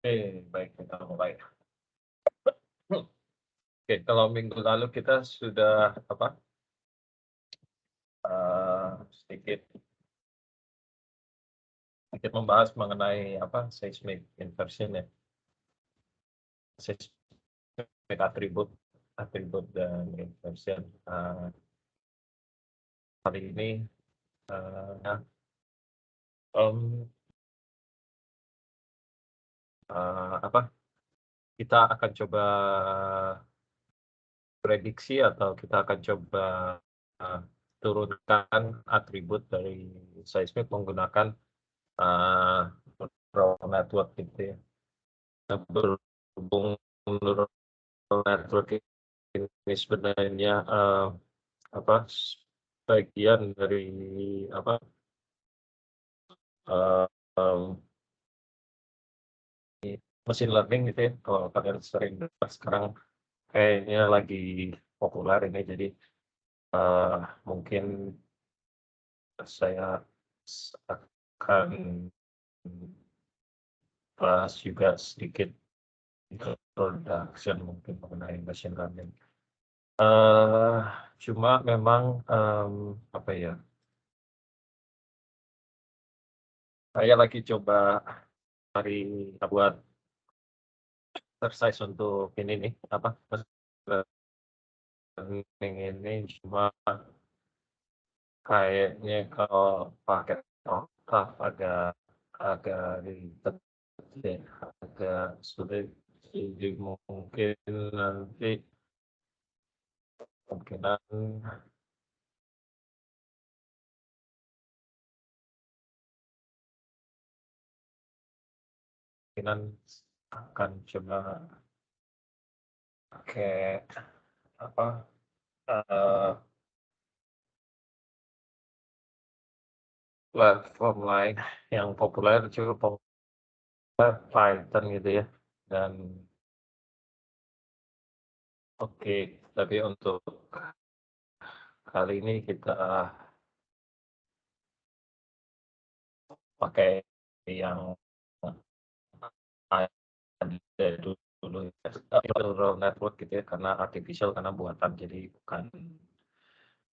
Baik, kita mulai. Oke, kalau minggu lalu kita sudah sedikit sedikit membahas mengenai seismic inversion ya, seismic atribut atribut dan inversion. Kali ini nah, em, kita akan coba prediksi atau kita akan coba uh, turunkan atribut dari seismik menggunakan neural network gitu ya. Nah, berhubung neural network ini sebenarnya bagian dari uh, um, machine learning gitu ya. Kalau kalian sering sekarang kayaknya lagi populer ini, jadi mungkin saya akan bahas juga sedikit introduction mungkin mengenai machine learning. Cuma memang saya lagi coba cari buat exercise untuk ini nih ini, cuma kayaknya kalau pakai otak agak ribet deh, agak sulit. Jadi mungkin nanti kemungkinan akan coba pakai platform lain yang populer, cukup populer, Python gitu ya. Dan oke, tapi untuk kali ini kita pakai yang ada dulu ya, neural network gitu ya, karena artificial, karena buatan, jadi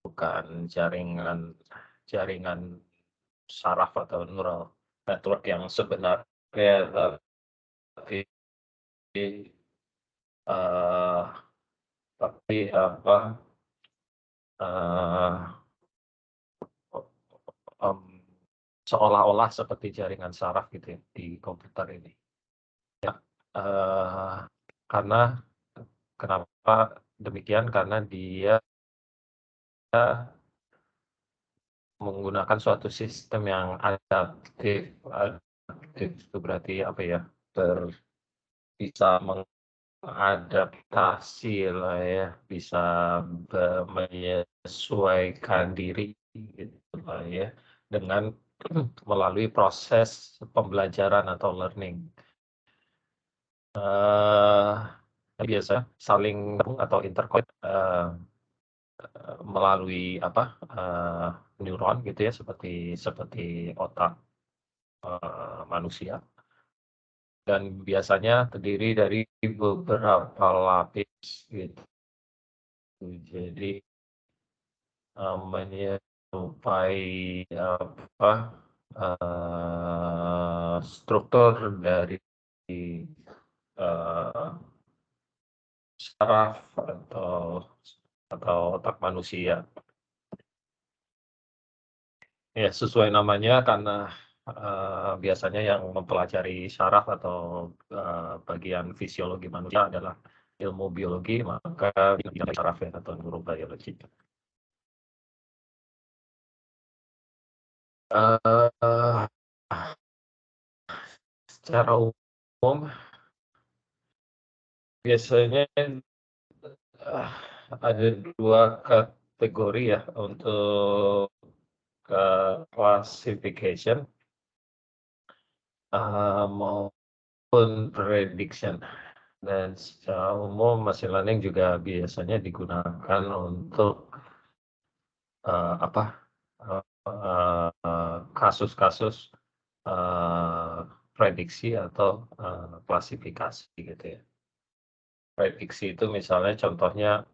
bukan jaringan saraf atau neural network yang sebenarnya, tapi tapi seolah-olah seperti jaringan saraf gitu ya di komputer ini. Ya, karena kenapa demikian? Karena dia menggunakan suatu sistem yang adaptif. Adaptif itu berarti bisa mengadaptasi lah ya, bisa menyesuaikan diri gitu lah ya, dengan melalui proses pembelajaran atau learning. Biasa saling atau interconnect melalui neuron gitu ya, seperti otak manusia, dan biasanya terdiri dari beberapa lapis gitu. Jadi menyerupai struktur dari saraf atau otak manusia. Ya, sesuai namanya, karena biasanya yang mempelajari saraf atau bagian fisiologi manusia adalah ilmu biologi, maka saraf ya, atau neurobiologi. Secara umum biasanya ada dua kategori ya untuk classification maupun prediction. Dan secara umum machine learning juga biasanya digunakan untuk kasus-kasus prediksi atau klasifikasi gitu ya. Prediksi itu misalnya contohnya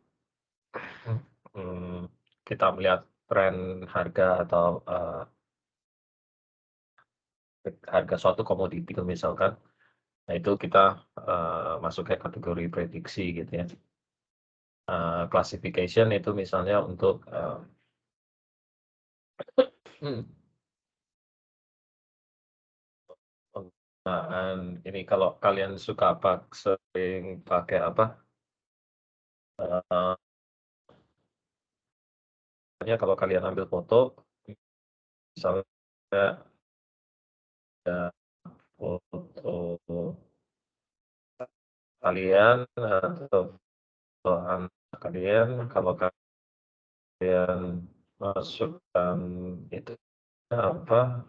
kita melihat tren harga atau harga suatu komoditi itu misalkan, nah itu kita masuk ke kategori prediksi gitu ya. Classification itu misalnya untuk penggunaan ini kalau kalian suka sering pakai apa? Kalau kalian ambil foto, misalnya ada foto kalian atau foto anak kalian, kalau kalian masukkan itu apa?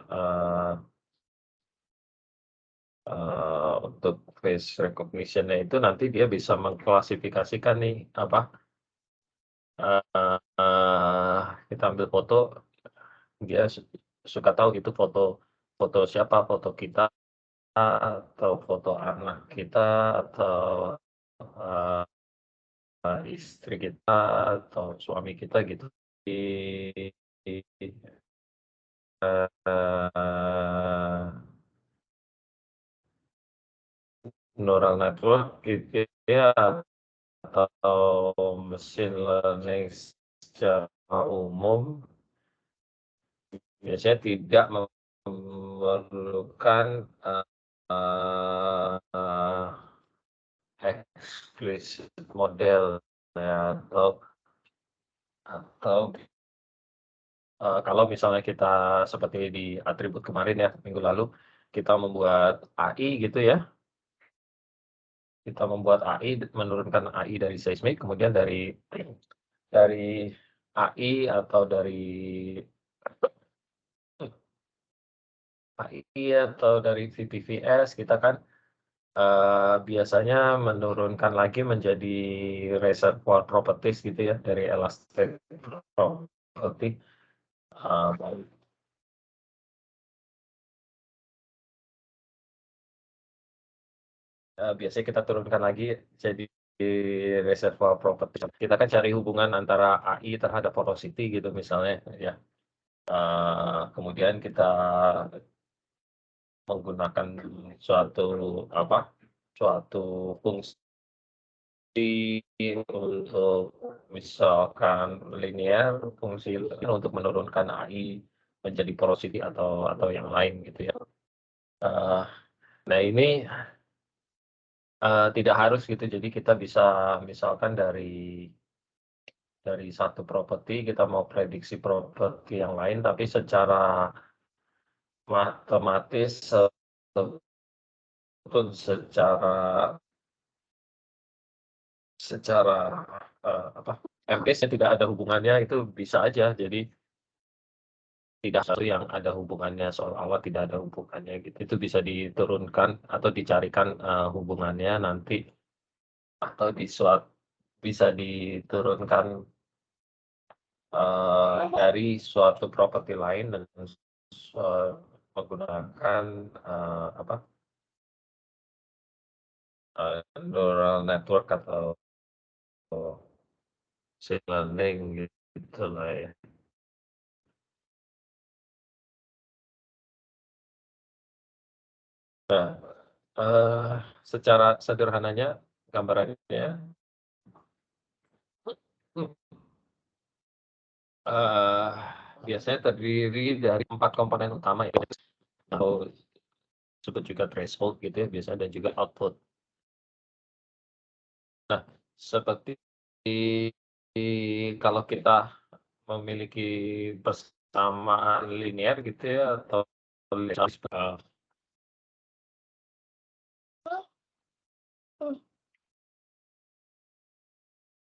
Untuk face recognition-nya itu nanti dia bisa mengklasifikasikan nih apa? Kita ambil foto, dia suka tahu itu foto siapa, foto kita atau foto anak kita atau istri kita atau suami kita gitu. Di neural network gitu ya, atau machine learning secara umum biasanya tidak memerlukan explicit model ya, atau kalau misalnya kita seperti di atribut kemarin ya, minggu lalu, kita membuat AI gitu ya. Kita membuat AI, menurunkan AI dari seismik, kemudian dari AI atau dari VPVS kita kan biasanya menurunkan lagi menjadi reservoir properties gitu ya, dari elastic property. Biasanya kita turunkan lagi jadi reservoir property. Kita kan cari hubungan antara AI terhadap porosity gitu misalnya ya. Kemudian kita menggunakan suatu fungsi untuk misalkan linear, fungsi untuk menurunkan AI menjadi porosity atau yang lain gitu ya. Nah ini tidak harus gitu, jadi kita bisa misalkan dari satu properti kita mau prediksi properti yang lain, tapi secara matematis ataupun secara empirisnya tidak ada hubungannya, itu bisa aja. Jadi tidak satu yang ada hubungannya, seolah-olah tidak ada hubungannya gitu. Itu bisa diturunkan atau dicarikan hubungannya nanti, atau bisa diturunkan dari suatu properti lain dengan menggunakan neural network atau machine learning gitu lah ya. Nah, secara sederhananya gambarannya biasanya terdiri dari 4 komponen utama ya, atau disebut juga threshold gitu ya biasanya, dan juga output. Nah, seperti kalau kita memiliki persamaan linear gitu ya, atau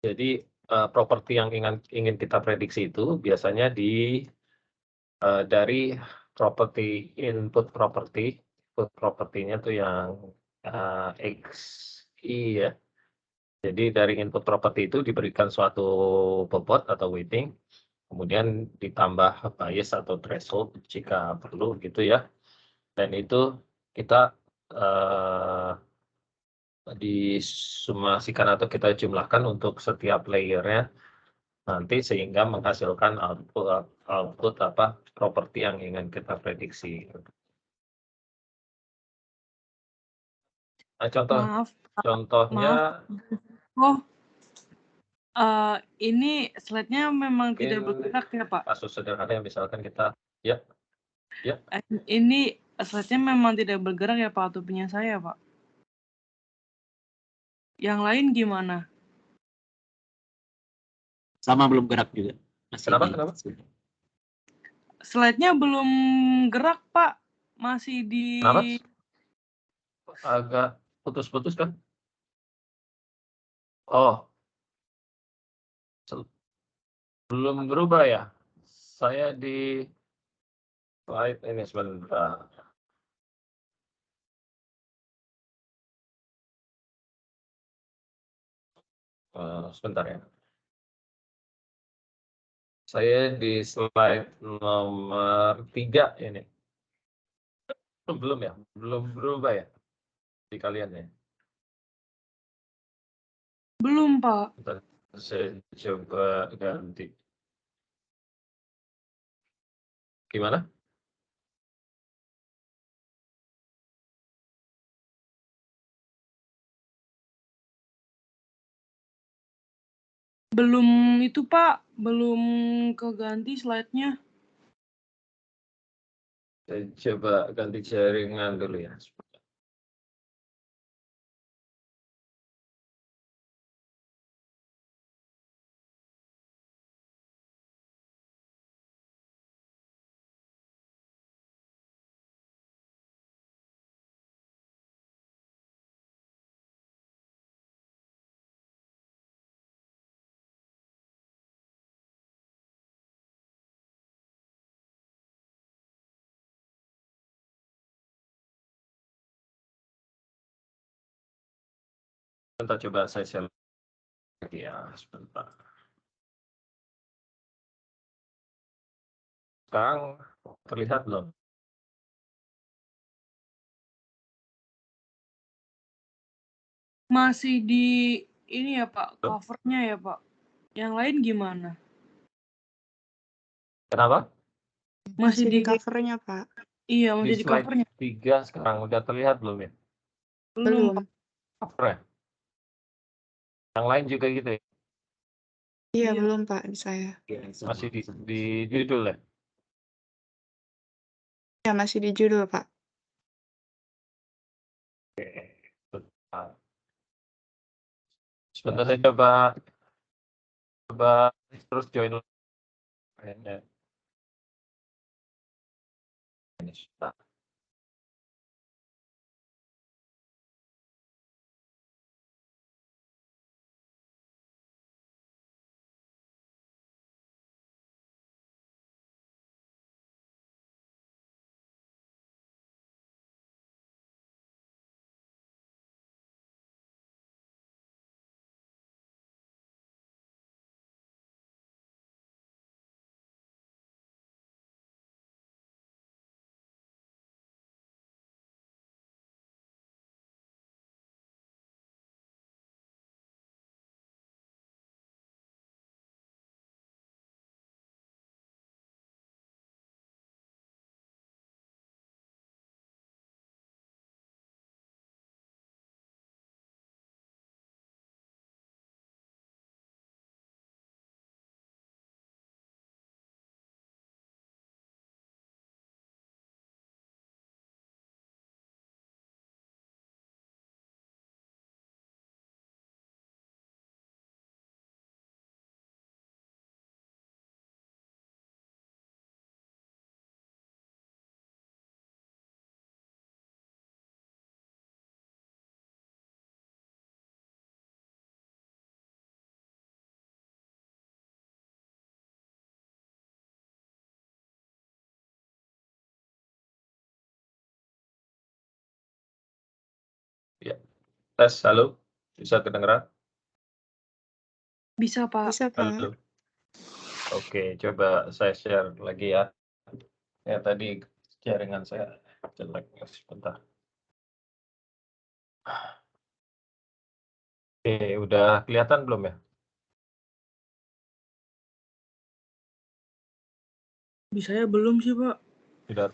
jadi properti yang ingin kita prediksi itu biasanya dari properti input propertinya tuh yang XI ya. Jadi dari input properti itu diberikan suatu bobot atau weighting, kemudian ditambah bias atau threshold jika perlu gitu ya. Dan itu kita disumasikan atau kita jumlahkan untuk setiap layernya nanti sehingga menghasilkan output properti yang ingin kita prediksi. Nah, contohnya. Oh, ini slide-nya memang tidak bergerak ya Pak? Kasus sederhana yang misalkan kita, ya. Ini slide-nya memang tidak bergerak ya Pak, atau punya saya Pak? Yang lain gimana? Sama belum gerak juga. Kenapa? Slide-nya belum gerak Pak, masih di. Kenapa? Agak putus-putus kan? Oh, belum berubah ya? Saya di slide ini sebentar. Sebentar ya. Saya di slide nomor 3 ini. Belum ya? Belum berubah ya? Di kalian ya? Belum Pak. Saya coba ganti. Gimana? Belum itu Pak, belum keganti slide-nya. Saya coba ganti jaringan dulu ya. Sebentar, coba saya share lagi ya, sebentar. Sekarang terlihat belum? Masih di ini ya Pak, cover-nya ya Pak. Yang lain gimana? Kenapa? Masih di cover-nya Pak. Iya, masih di cover-nya. 3 sekarang udah terlihat belum ya? Belum Pak. Cover ya? Yang lain juga gitu ya? Iya, belum Pak di saya. Masih di judul ya? Ya, masih di judul Pak. Sebentar saya coba terus join kayaknya. Ini sudah. Ya. Tes, halo. Bisa kedengeran? Bisa Pak. Bisa Pak. Halo. Oke, coba saya share lagi ya. Ya tadi jaringan saya jelek, sebentar. Oke, udah kelihatan belum ya? Di saya belum sih, Pak. Sudah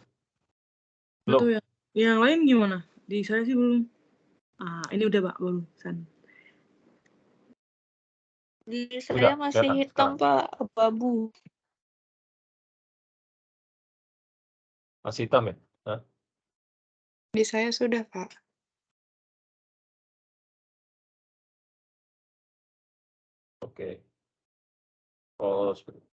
Nggak tahu belum? yang lain gimana? Di saya sih belum. Ini udah, Pak, belum. Di Udah saya masih kelihatan hitam, sekarang? Pak, abu-abu. Masih hitam ya? Hah? Di saya sudah, Pak. Oke. Oh, sebentar.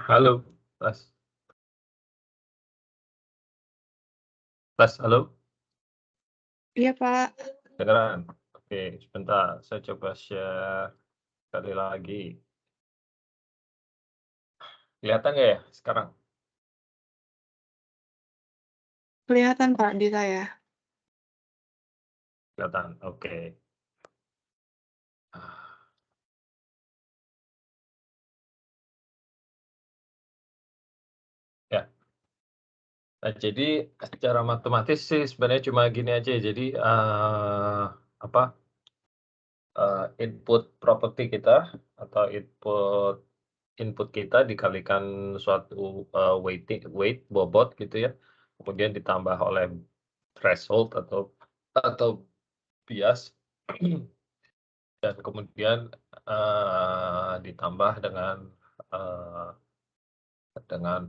Halo, Mas. Mas, halo? Iya, Pak. Kedengeran? Oke, sebentar. Saya coba share sekali lagi. Kelihatan nggak ya sekarang? Kelihatan, Pak, di saya. Kelihatan, oke. Ya. Nah, jadi secara matematis sih sebenarnya cuma gini aja. Jadi apa? Input properti kita atau input kita dikalikan suatu weight bobot gitu ya. Kemudian ditambah oleh threshold atau bias dan kemudian ditambah dengan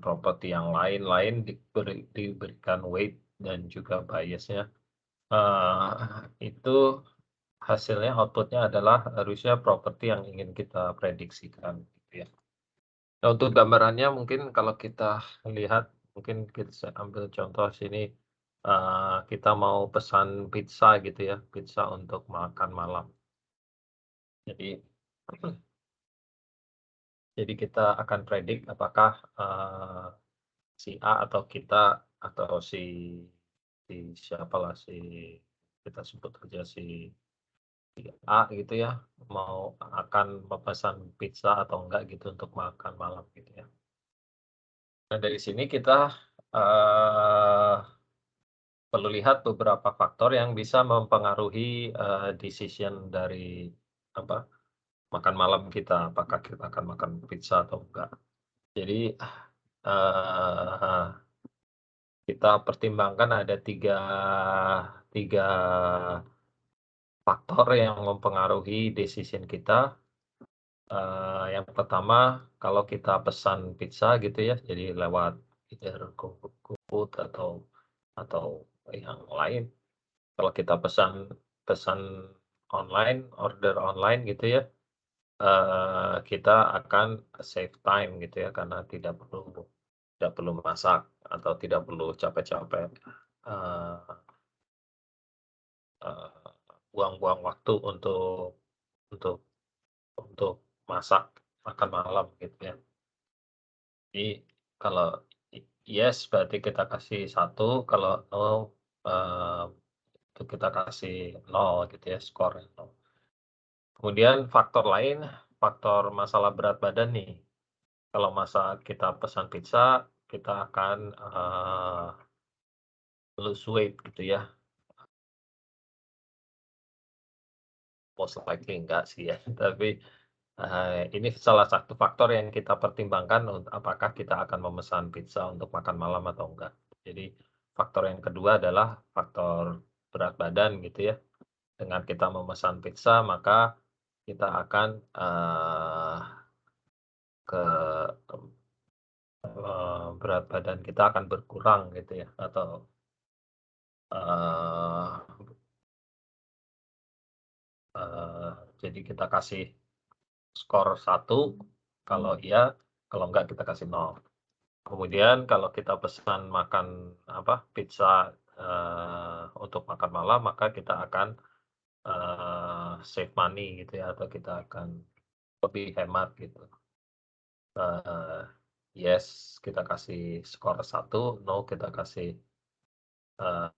properti yang lain-lain diberikan weight dan juga biasnya. Itu hasilnya outputnya adalah harusnya properti yang ingin kita prediksikan gitu ya. Nah, untuk gambarannya mungkin kalau kita lihat, mungkin kita ambil contoh sini, kita mau pesan pizza gitu ya, pizza untuk makan malam. Jadi jadi kita akan predik apakah, si A atau kita atau si siapalah, kita sebut aja si A gitu ya, akan memesan pizza atau enggak gitu untuk makan malam gitu ya. Nah, dari sini kita, eee, perlu lihat beberapa faktor yang bisa mempengaruhi, decision dari apa, makan malam kita, apakah kita akan makan pizza atau enggak. Jadi, eee, kita pertimbangkan ada tiga faktor yang mempengaruhi decision kita. Yang pertama, kalau kita pesan pizza gitu ya, jadi lewat either GoFood atau yang lain. Kalau kita pesan pesan online, order online gitu ya, kita akan save time gitu ya, karena tidak perlu masak atau tidak perlu capek-capek, eee eee, buang-buang waktu untuk untuk masak makan malam gitu ya. Jadi kalau yes berarti kita kasih 1, kalau no itu kita kasih 0 gitu ya, skor 0. Kemudian faktor lain, faktor masalah berat badan nih. Kalau masa kita pesan pizza, kita akan lose weight gitu ya. Most likely enggak sih ya, tapi ini salah satu faktor yang kita pertimbangkan apakah kita akan memesan pizza untuk makan malam atau enggak. Jadi faktor yang kedua adalah faktor berat badan gitu ya. Dengan kita memesan pizza maka kita akan berat badan kita akan berkurang gitu ya, atau jadi kita kasih skor 1 kalau iya, kalau enggak kita kasih 0. Kemudian kalau kita pesan makan pizza untuk makan malam, maka kita akan save money gitu ya, atau kita akan lebih hemat gitu. Yes kita kasih skor 1, no kita kasih 0.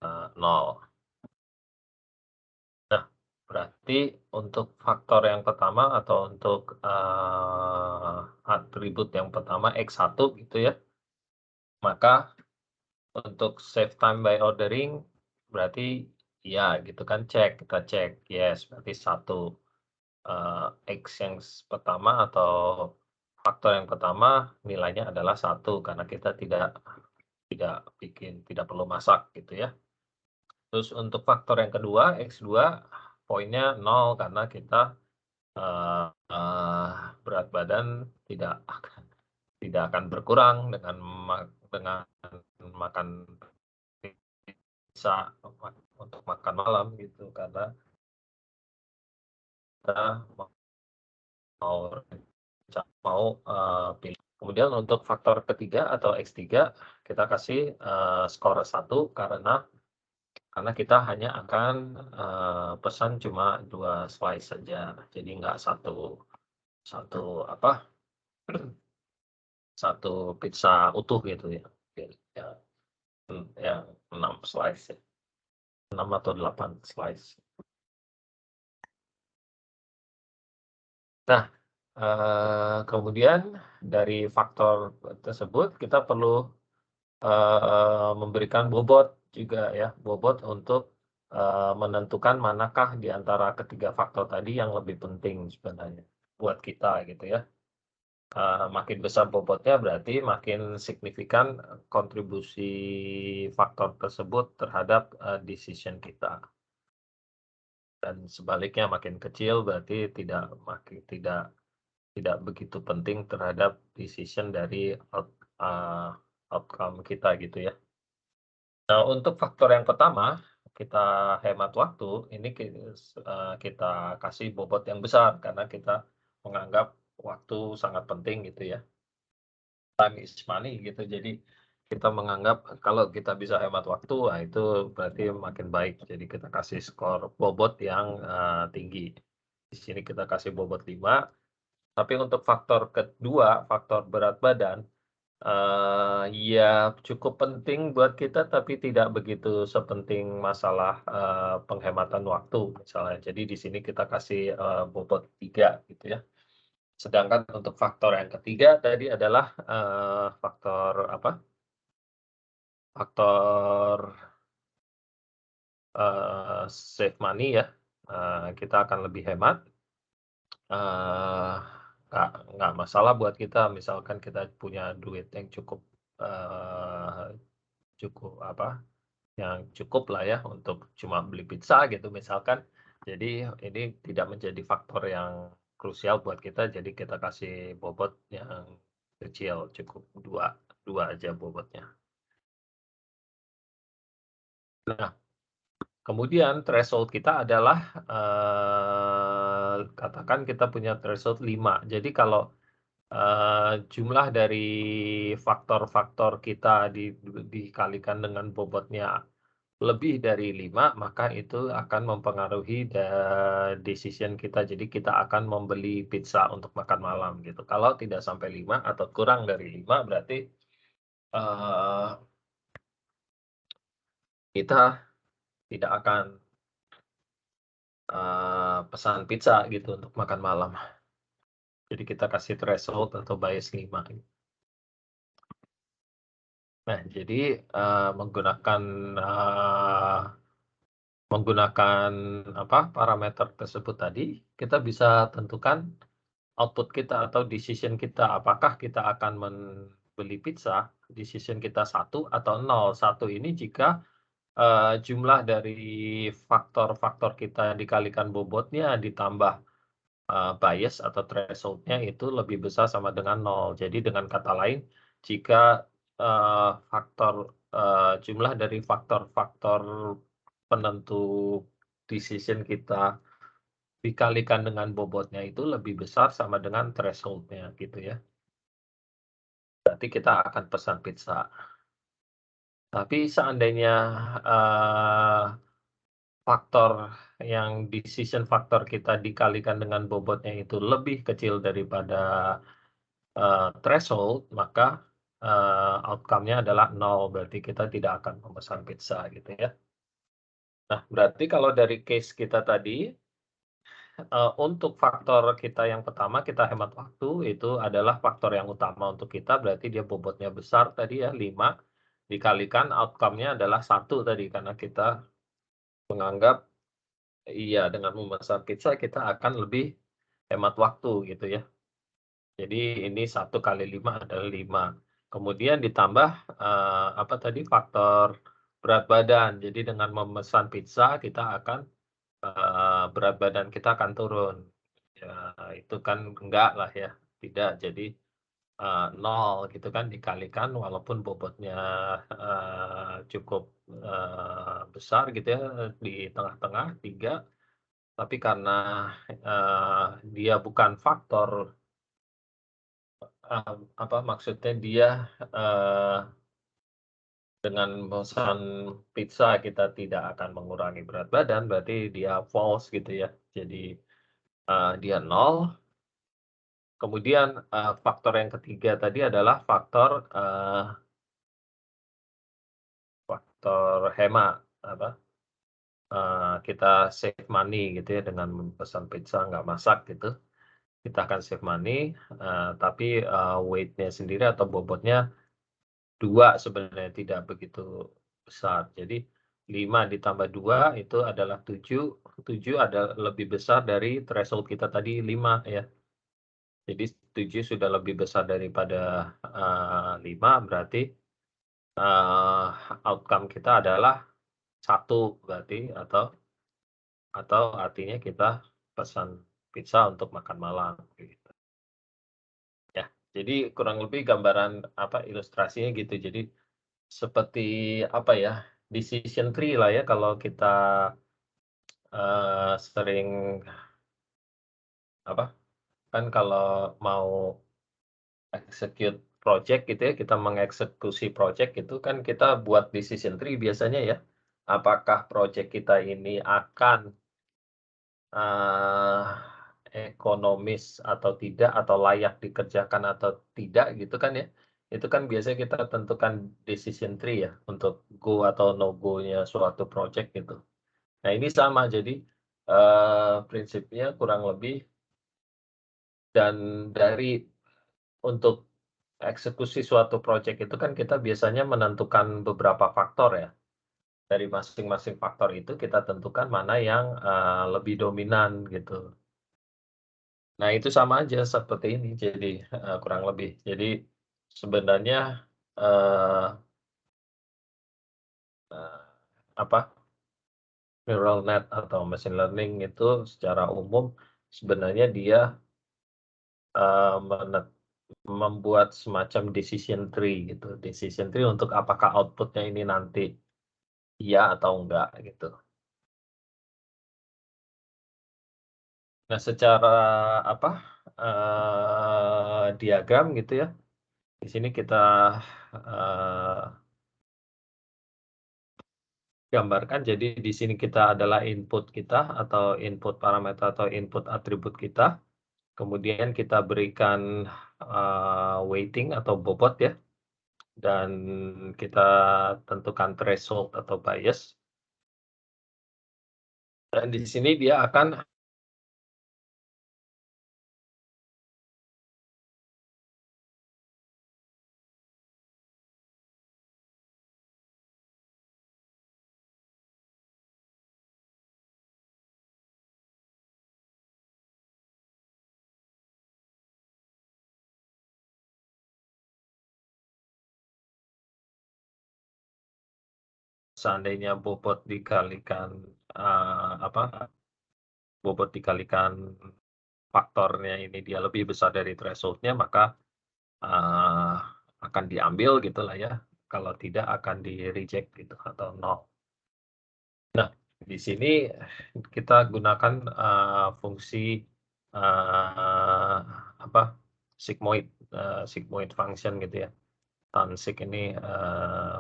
Nah, berarti untuk faktor yang pertama atau untuk atribut yang pertama X1 gitu ya, maka untuk save time by ordering berarti ya gitu kan, kita cek, yes berarti 1. X yang pertama atau faktor yang pertama nilainya adalah 1 karena kita tidak perlu masak gitu ya. Terus untuk faktor yang kedua, X2 poinnya 0 karena kita berat badan tidak akan berkurang dengan makan pizza untuk makan malam gitu, karena kita mau pilih. Kemudian untuk faktor ketiga atau X3 kita kasih skor 1 karena kita hanya akan pesan cuma 2 slice saja. Jadi enggak satu pizza utuh gitu ya. Yang 6 slice ya. 6 atau 8 slice. Nah, kemudian dari faktor tersebut kita perlu memberikan bobot juga ya, bobot untuk menentukan manakah di antara ketiga faktor tadi yang lebih penting sebenarnya buat kita gitu ya. Makin besar bobotnya berarti makin signifikan kontribusi faktor tersebut terhadap decision kita. Dan sebaliknya makin kecil berarti tidak begitu penting terhadap decision dari outcome kita gitu ya. Nah, untuk faktor yang pertama, kita hemat waktu, ini kita kasih bobot yang besar karena kita menganggap waktu sangat penting gitu ya. Time is money gitu. Jadi kita menganggap kalau kita bisa hemat waktu, nah itu berarti makin baik. Jadi kita kasih skor bobot yang tinggi. Di sini kita kasih bobot 5. Tapi untuk faktor kedua, faktor berat badan, ya cukup penting buat kita, tapi tidak begitu sepenting masalah penghematan waktu misalnya. Jadi di sini kita kasih bobot 3 gitu ya. Sedangkan untuk faktor yang ketiga tadi adalah faktor save money ya. Kita akan lebih hemat. Nggak masalah buat kita, misalkan kita punya duit yang yang cukup lah ya untuk cuma beli pizza gitu misalkan. Jadi ini tidak menjadi faktor yang krusial buat kita, jadi kita kasih bobot yang kecil, cukup 2 aja bobotnya. Nah, kemudian threshold kita adalah katakan kita punya threshold 5. Jadi kalau jumlah dari faktor-faktor kita dikalikan dengan bobotnya lebih dari 5, maka itu akan mempengaruhi decision kita. Jadi kita akan membeli pizza untuk makan malam gitu. Kalau tidak sampai 5 atau kurang dari 5 berarti eh, kita tidak akan pesan pizza gitu untuk makan malam. Jadi kita kasih threshold atau bias 5. Nah, jadi menggunakan parameter tersebut tadi, kita bisa tentukan output kita atau decision kita. Apakah kita akan membeli pizza, decision kita 1 atau 0. 1 ini jika jumlah dari faktor-faktor kita dikalikan bobotnya ditambah bias atau threshold-nya itu lebih besar sama dengan 0. Jadi dengan kata lain, jika jumlah dari faktor-faktor penentu decision kita dikalikan dengan bobotnya itu lebih besar sama dengan threshold-nya gitu ya. Berarti kita akan pesan pizza. Tapi seandainya faktor yang decision faktor kita dikalikan dengan bobotnya itu lebih kecil daripada threshold, maka outcome-nya adalah 0, berarti kita tidak akan memesan pizza gitu ya. Nah, berarti kalau dari case kita tadi, untuk faktor kita yang pertama kita hemat waktu, itu adalah faktor yang utama untuk kita, berarti dia bobotnya besar tadi ya, 5, dikalikan outcome-nya adalah 1 tadi, karena kita menganggap, iya dengan memesan pizza kita akan lebih hemat waktu gitu ya. Jadi ini 1 kali 5 adalah 5. Kemudian ditambah, faktor berat badan. Jadi dengan memesan pizza kita akan, berat badan kita akan turun. Ya itu kan enggak lah ya, tidak. Jadi, 0 gitu kan dikalikan walaupun bobotnya, cukup, besar gitu ya, di tengah-tengah 3, tapi karena, dia bukan faktor maksudnya dia, dengan memesan pizza kita tidak akan mengurangi berat badan, berarti dia false gitu ya. Jadi, dia 0. Kemudian, faktor yang ketiga tadi adalah faktor hemat, kita save money gitu ya dengan memesan pizza nggak masak gitu. Kita akan save money, tapi, weight-nya sendiri atau bobotnya 2 sebenarnya tidak begitu besar. Jadi 5 ditambah 2 itu adalah 7, 7 lebih besar dari threshold kita tadi 5 ya. Jadi 7 sudah lebih besar daripada, 5 berarti, outcome kita adalah 1 berarti atau artinya kita pesan pizza untuk makan malam gitu. Ya, jadi kurang lebih gambaran ilustrasinya gitu. Jadi seperti decision tree lah ya kalau kita sering kan kalau mau execute project gitu ya, kita mengeksekusi project itu kan kita buat decision tree biasanya ya. Apakah project kita ini akan ekonomis atau tidak, atau layak dikerjakan atau tidak gitu kan ya. Itu kan biasanya kita tentukan decision tree ya untuk go atau no go-nya suatu project gitu. Nah ini sama, jadi prinsipnya kurang lebih dan untuk eksekusi suatu project itu kan kita biasanya menentukan beberapa faktor ya. Dari masing-masing faktor itu kita tentukan mana yang lebih dominan gitu. Nah itu sama aja seperti ini, jadi kurang lebih. Jadi sebenarnya neural net atau machine learning itu secara umum sebenarnya dia membuat semacam decision tree gitu. Decision tree untuk apakah output-nya ini nanti iya atau enggak gitu. Nah secara diagram gitu ya, di sini kita gambarkan. Jadi di sini kita adalah input kita atau input parameter atau input atribut kita. Kemudian kita berikan weighting atau bobot ya. Dan kita tentukan threshold atau bias. Dan di sini dia akan seandainya bobot dikalikan bobot dikalikan faktornya ini dia lebih besar dari thresholdnya, maka akan diambil gitulah ya. Kalau tidak akan di reject gitu atau no. Nah, di sini kita gunakan fungsi sigmoid function gitu ya. Tansig ini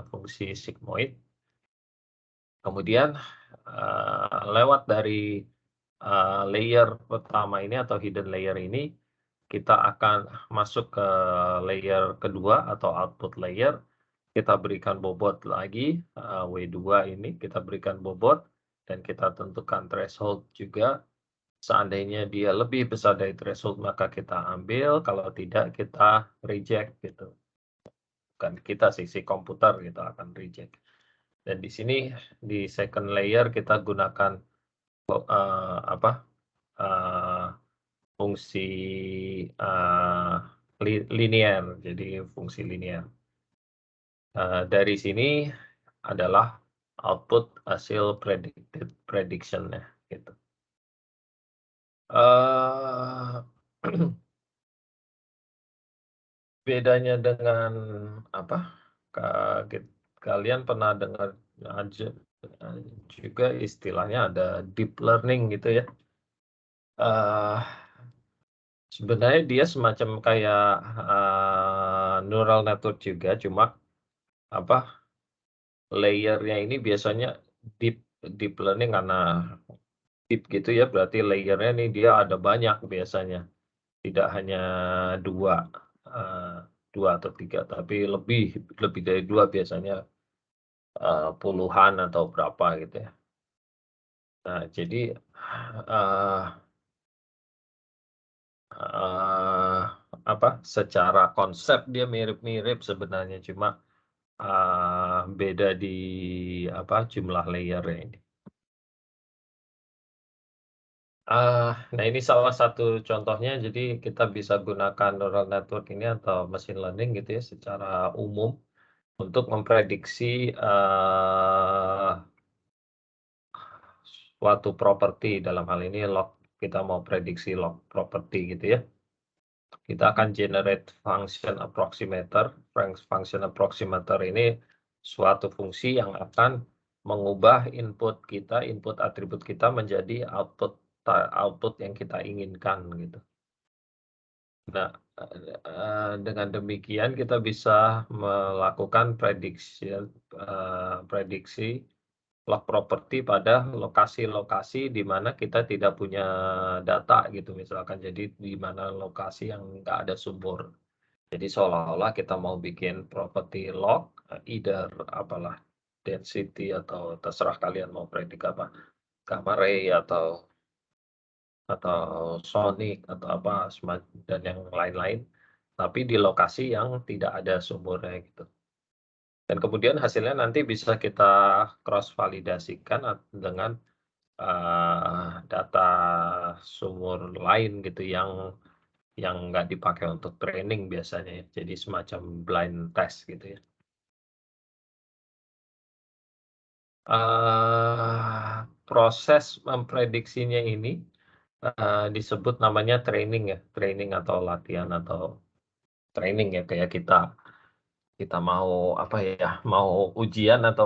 fungsi sigmoid. Kemudian lewat dari layer pertama ini atau hidden layer ini, kita akan masuk ke layer kedua atau output layer. Kita berikan bobot lagi, W2 ini kita berikan bobot, dan kita tentukan threshold juga. Seandainya dia lebih besar dari threshold, maka kita ambil, kalau tidak kita reject gitu. Bukan kita sih, si komputer gitu akan reject. Dan di sini di second layer kita gunakan fungsi linear, jadi fungsi linear. Dari sini adalah output hasil predicted prediction ya gitu. Bedanya dengan kalian pernah dengar juga istilahnya ada deep learning gitu ya. Sebenarnya dia semacam kayak neural network juga, cuma layernya ini biasanya deep learning, karena deep gitu ya, berarti layernya ini dia ada banyak biasanya, tidak hanya dua atau tiga, tapi lebih dari dua biasanya, puluhan atau berapa gitu ya. Nah, jadi secara konsep dia mirip-mirip sebenarnya, cuma beda di jumlah layernya ini. Nah, ini salah satu contohnya. Jadi kita bisa gunakan neural network ini atau machine learning gitu ya secara umum untuk memprediksi suatu properti. Dalam hal ini log, kita mau prediksi log properti gitu ya. Kita akan generate function approximator. Function approximator ini suatu fungsi yang akan mengubah input atribut kita menjadi output yang kita inginkan gitu. Nah, dengan demikian kita bisa melakukan prediksi log properti pada lokasi-lokasi di mana kita tidak punya data gitu misalkan. Jadi di mana lokasi yang nggak ada sumber. Jadi seolah-olah kita mau bikin property log, either density atau terserah kalian mau predik apa, gamma ray atau sonic atau dan yang lain-lain, tapi di lokasi yang tidak ada sumbernya gitu. Dan kemudian hasilnya nanti bisa kita cross validasikan dengan data sumber lain gitu yang nggak dipakai untuk training biasanya ya. Jadi semacam blind test gitu ya. Proses memprediksinya ini disebut namanya training ya, training atau latihan atau training ya, kayak kita mau mau ujian atau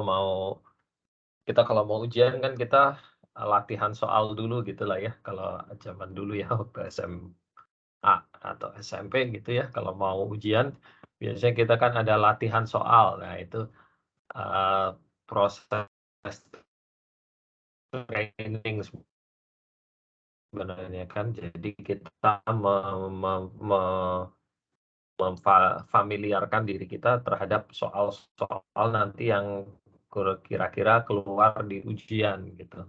kita kalau mau ujian kan kita latihan soal dulu gitulah ya, kalau zaman dulu ya waktu SMA atau SMP gitu ya, kalau mau ujian biasanya kita kan ada latihan soal. Nah, itu proses training sebenarnya kan. Jadi kita memfamiliarkan diri kita terhadap soal-soal nanti yang kira-kira keluar di ujian gitu.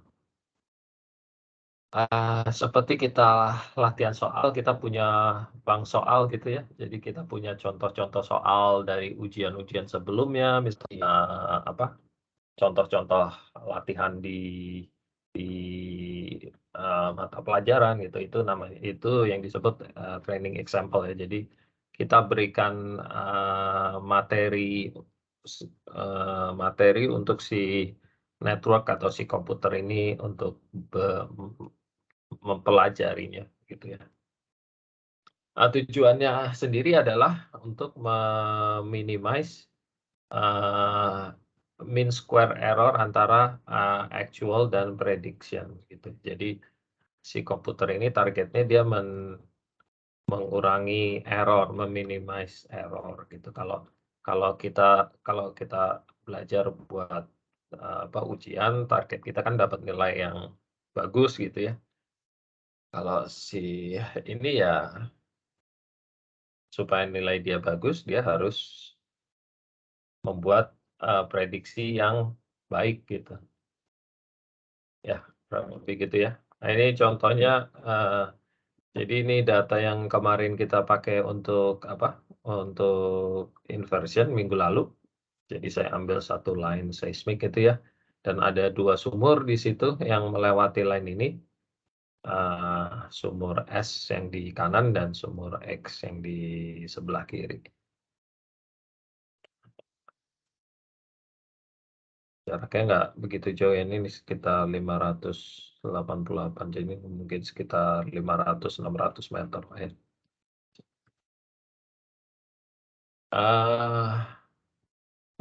Seperti kita latihan soal, kita punya bank soal gitu ya. Jadi kita punya contoh-contoh soal dari ujian-ujian sebelumnya, misalnya contoh-contoh latihan di mata pelajaran gitu. Itu namanya, itu yang disebut training example ya. Jadi kita berikan materi untuk si network atau si komputer ini untuk mempelajarinya gitu ya. Tujuannya sendiri adalah untuk meminimize mean square error antara actual dan prediction gitu. Jadi si komputer ini targetnya dia mengurangi error, meminimize error gitu. Kalau kita belajar buat ujian, target kita kan dapat nilai yang bagus gitu ya. Kalau si ini ya, supaya nilai dia bagus, dia harus membuat prediksi yang baik gitu. Ya, begitu ya. Nah, ini contohnya, jadi ini data yang kemarin kita pakai untuk untuk inversion minggu lalu. Jadi saya ambil satu line seismik itu ya, dan ada 2 sumur di situ yang melewati line ini. Sumur S yang di kanan dan sumur X yang di sebelah kiri. Jaraknya nggak begitu jauh ya, ini sekitar 588, jadi mungkin sekitar 500-600 meter ya.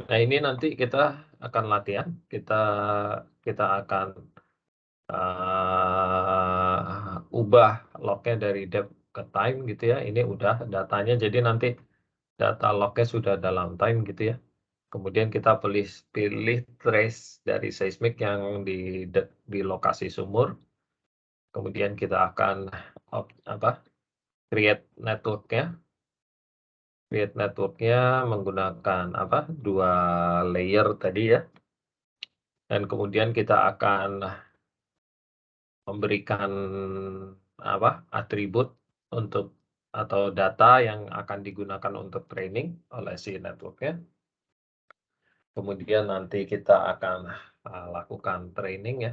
Nah ini nanti kita akan latihan, kita akan ubah lognya dari depth ke time gitu ya. Ini udah datanya, jadi nanti data lognya sudah dalam time gitu ya. Kemudian kita pilih trace dari seismik yang di lokasi sumur. Kemudian kita akan create networknya menggunakan 2 layer tadi ya. Dan kemudian kita akan memberikan atribut untuk atau data yang akan digunakan untuk training oleh si networknya. Kemudian nanti kita akan lakukan training ya,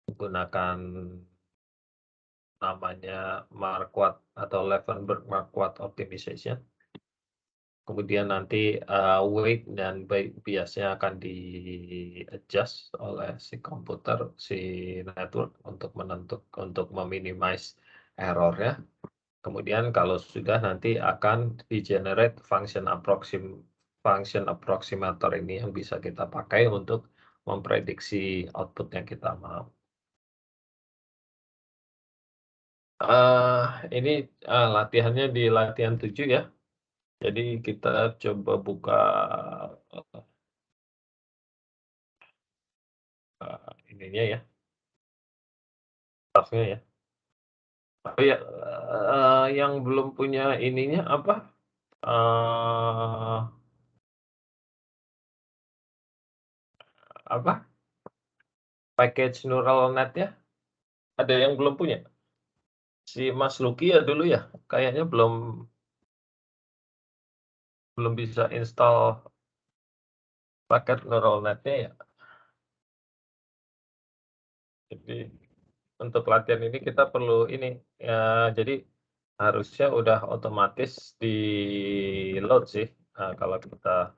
menggunakan namanya Marquardt atau Levenberg-Marquardt optimization. Kemudian nanti weight dan biasnya akan di-adjust oleh si komputer, si network untuk meminimize error-nya. Kemudian kalau sudah nanti akan di-generate function approximator ini yang bisa kita pakai untuk memprediksi output yang kita mau. Ini latihannya di latihan 7 ya. Jadi kita coba buka ininya ya, grafnya ya. Oh ya, yang belum punya ininya package neural net ya? Ada yang belum punya? Si Mas Luki ya dulu ya, kayaknya belum bisa install paket neural netnya ya. Jadi untuk latihan ini kita perlu ini ya, jadi harusnya udah otomatis di load sih. Kalau kita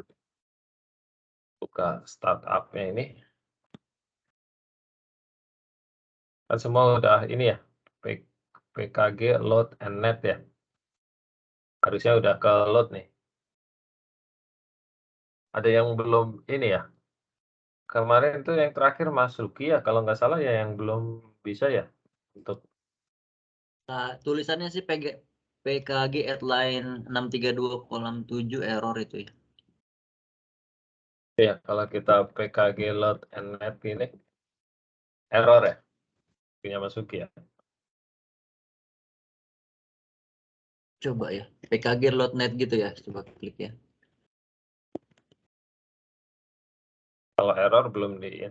buka startup-nya ini, kan semua udah ini ya, PKG load and net ya, harusnya udah ke load nih. Ada yang belum ini ya, kemarin itu yang terakhir Mas Ruki ya, kalau nggak salah ya, yang belum bisa ya untuk Tulisannya sih PKG at line 632 kolom 7 error itu ya. Ya, kalau kita pkg load and net ini error ya, punya Masuki ya. Coba ya. PKG loadnet gitu ya. Coba klik ya. Kalau error belum di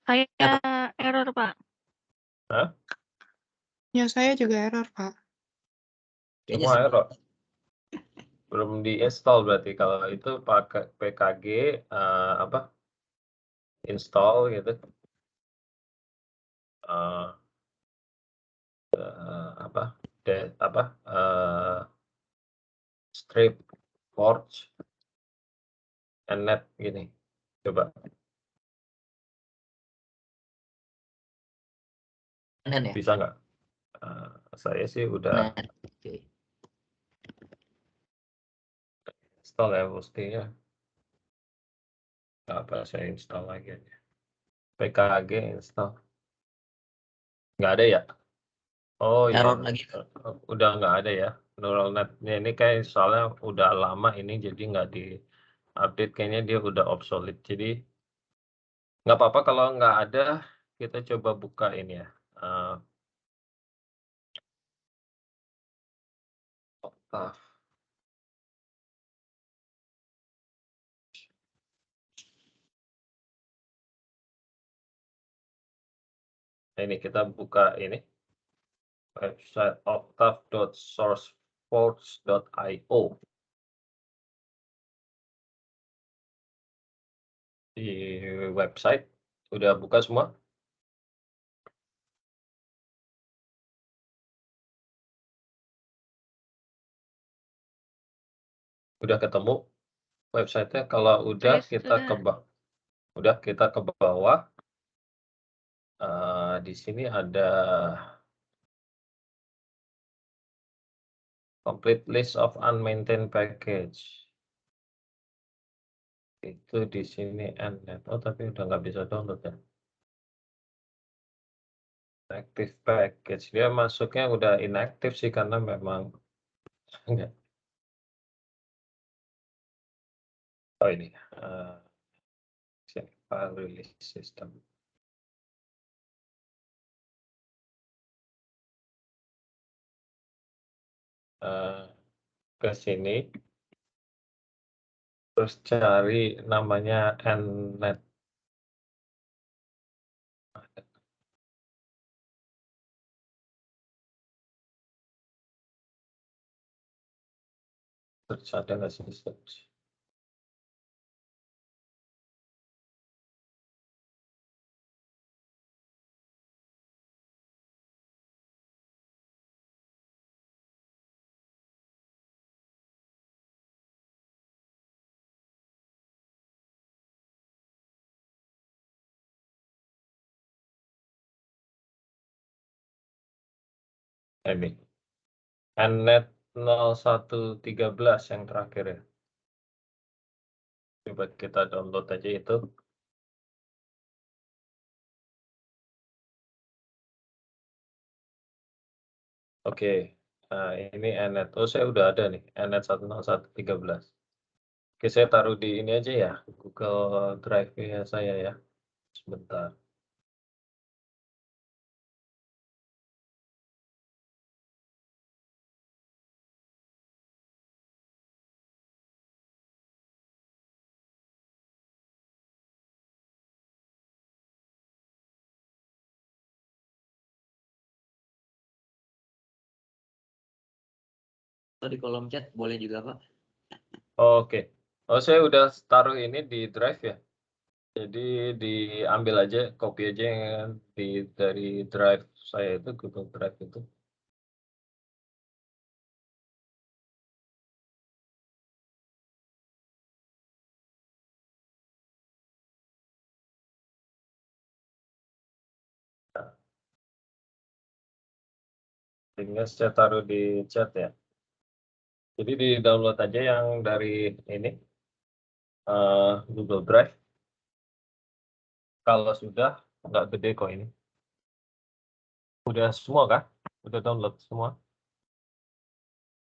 Saya error, Pak. Ya, saya juga error, Pak. Kayaknya semua error. Belum di-install berarti kalau itu pakai pkg apa? Install gitu. Apa? Strip forge and net gini. Coba. net ya. Bisa nggak? Saya sih udah Net. Oke. install ya mestinya. Apa saya install lagi aja. PKG install. Nggak ada ya? Oh iya, Error lagi. udah nggak ada ya. Neural net-nya ini kayak soalnya udah lama ini jadi nggak di update, kayaknya dia udah obsolete. Jadi nggak apa-apa kalau nggak ada, kita coba buka ini ya. Octave. Nah, ini kita buka ini website octave.sourceforge.io. Di website udah buka semua. Udah ketemu websitenya. Kalau udah Saya kita sudah. ke bawah. Udah kita ke bawah. Di sini ada complete list of unmaintained package. Itu di sini endnet. Oh, tapi udah nggak bisa download ya. Active package. Dia masuknya udah inactive sih karena memang enggak. Oh ini. File release system. Ke sini. Terus cari namanya endnet. Search ada nggak sih search? Ini. Endnet 0113 yang terakhir ya. Coba kita download aja itu. Oke, nah ini endnet. Oh, saya udah ada nih, endnet 10113. Oke, saya taruh di ini aja ya, Google Drive-nya saya ya. Sebentar. Atau di kolom chat boleh juga, Pak. Oke. Oh, saya udah taruh ini di Drive ya. Jadi diambil aja, copy aja yang dari Drive saya itu, Google Drive itu. Sehingga saya taruh di chat ya. Jadi di download aja yang dari ini, Google Drive. Kalau sudah, nggak gede kok ini. Udah semua kan? Udah download semua?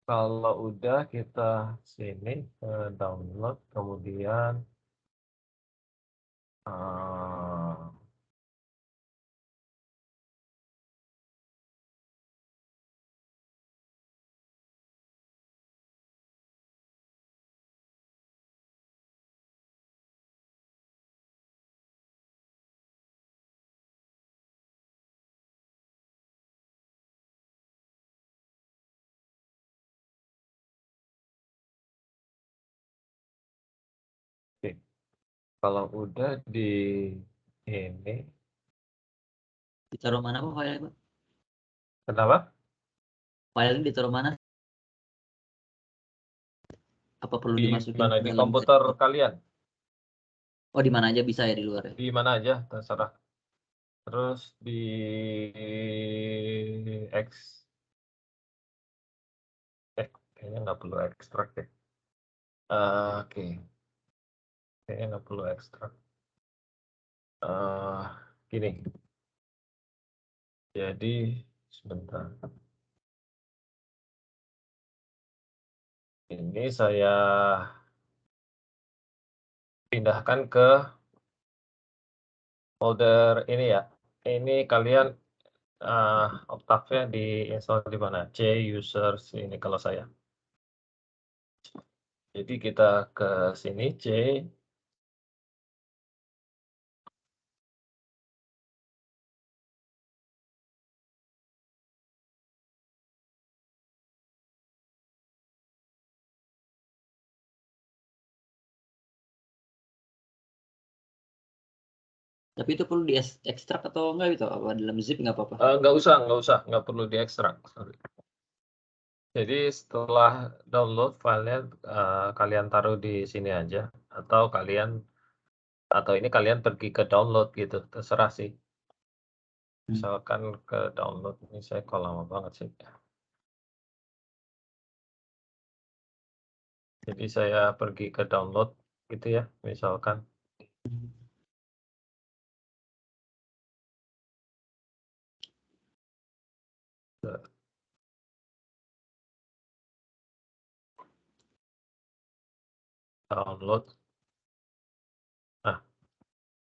Kalau udah kita sini ke download, kemudian oke. Kalau udah di ini, Ditaruh mana Pak filenya Pak? kenapa? Filenya ditaruh mana? Apa perlu Di dimasukin mana? ke Di dalam komputer desktop? kalian? Oh di mana aja bisa ya di luar ya? Di mana aja, terserah. Terus di X, kayaknya nggak perlu ekstrak deh. Oke, kayaknya nggak perlu ekstrak. Gini, jadi sebentar. Ini saya pindahkan ke folder ini ya. Ini kalian Octave-nya di-install di mana? C users ini kalau saya. Jadi kita ke sini C. Tapi itu perlu diekstrak atau enggak gitu? Apa dalam zip nggak apa-apa? Nggak usah, nggak perlu diekstrak. Sorry. Jadi setelah download filenya kalian taruh di sini aja, atau ini kalian pergi ke download gitu, terserah sih. Misalkan ke download ini saya kok lama banget sih. Jadi saya pergi ke download gitu ya, misalkan. Download. Nah,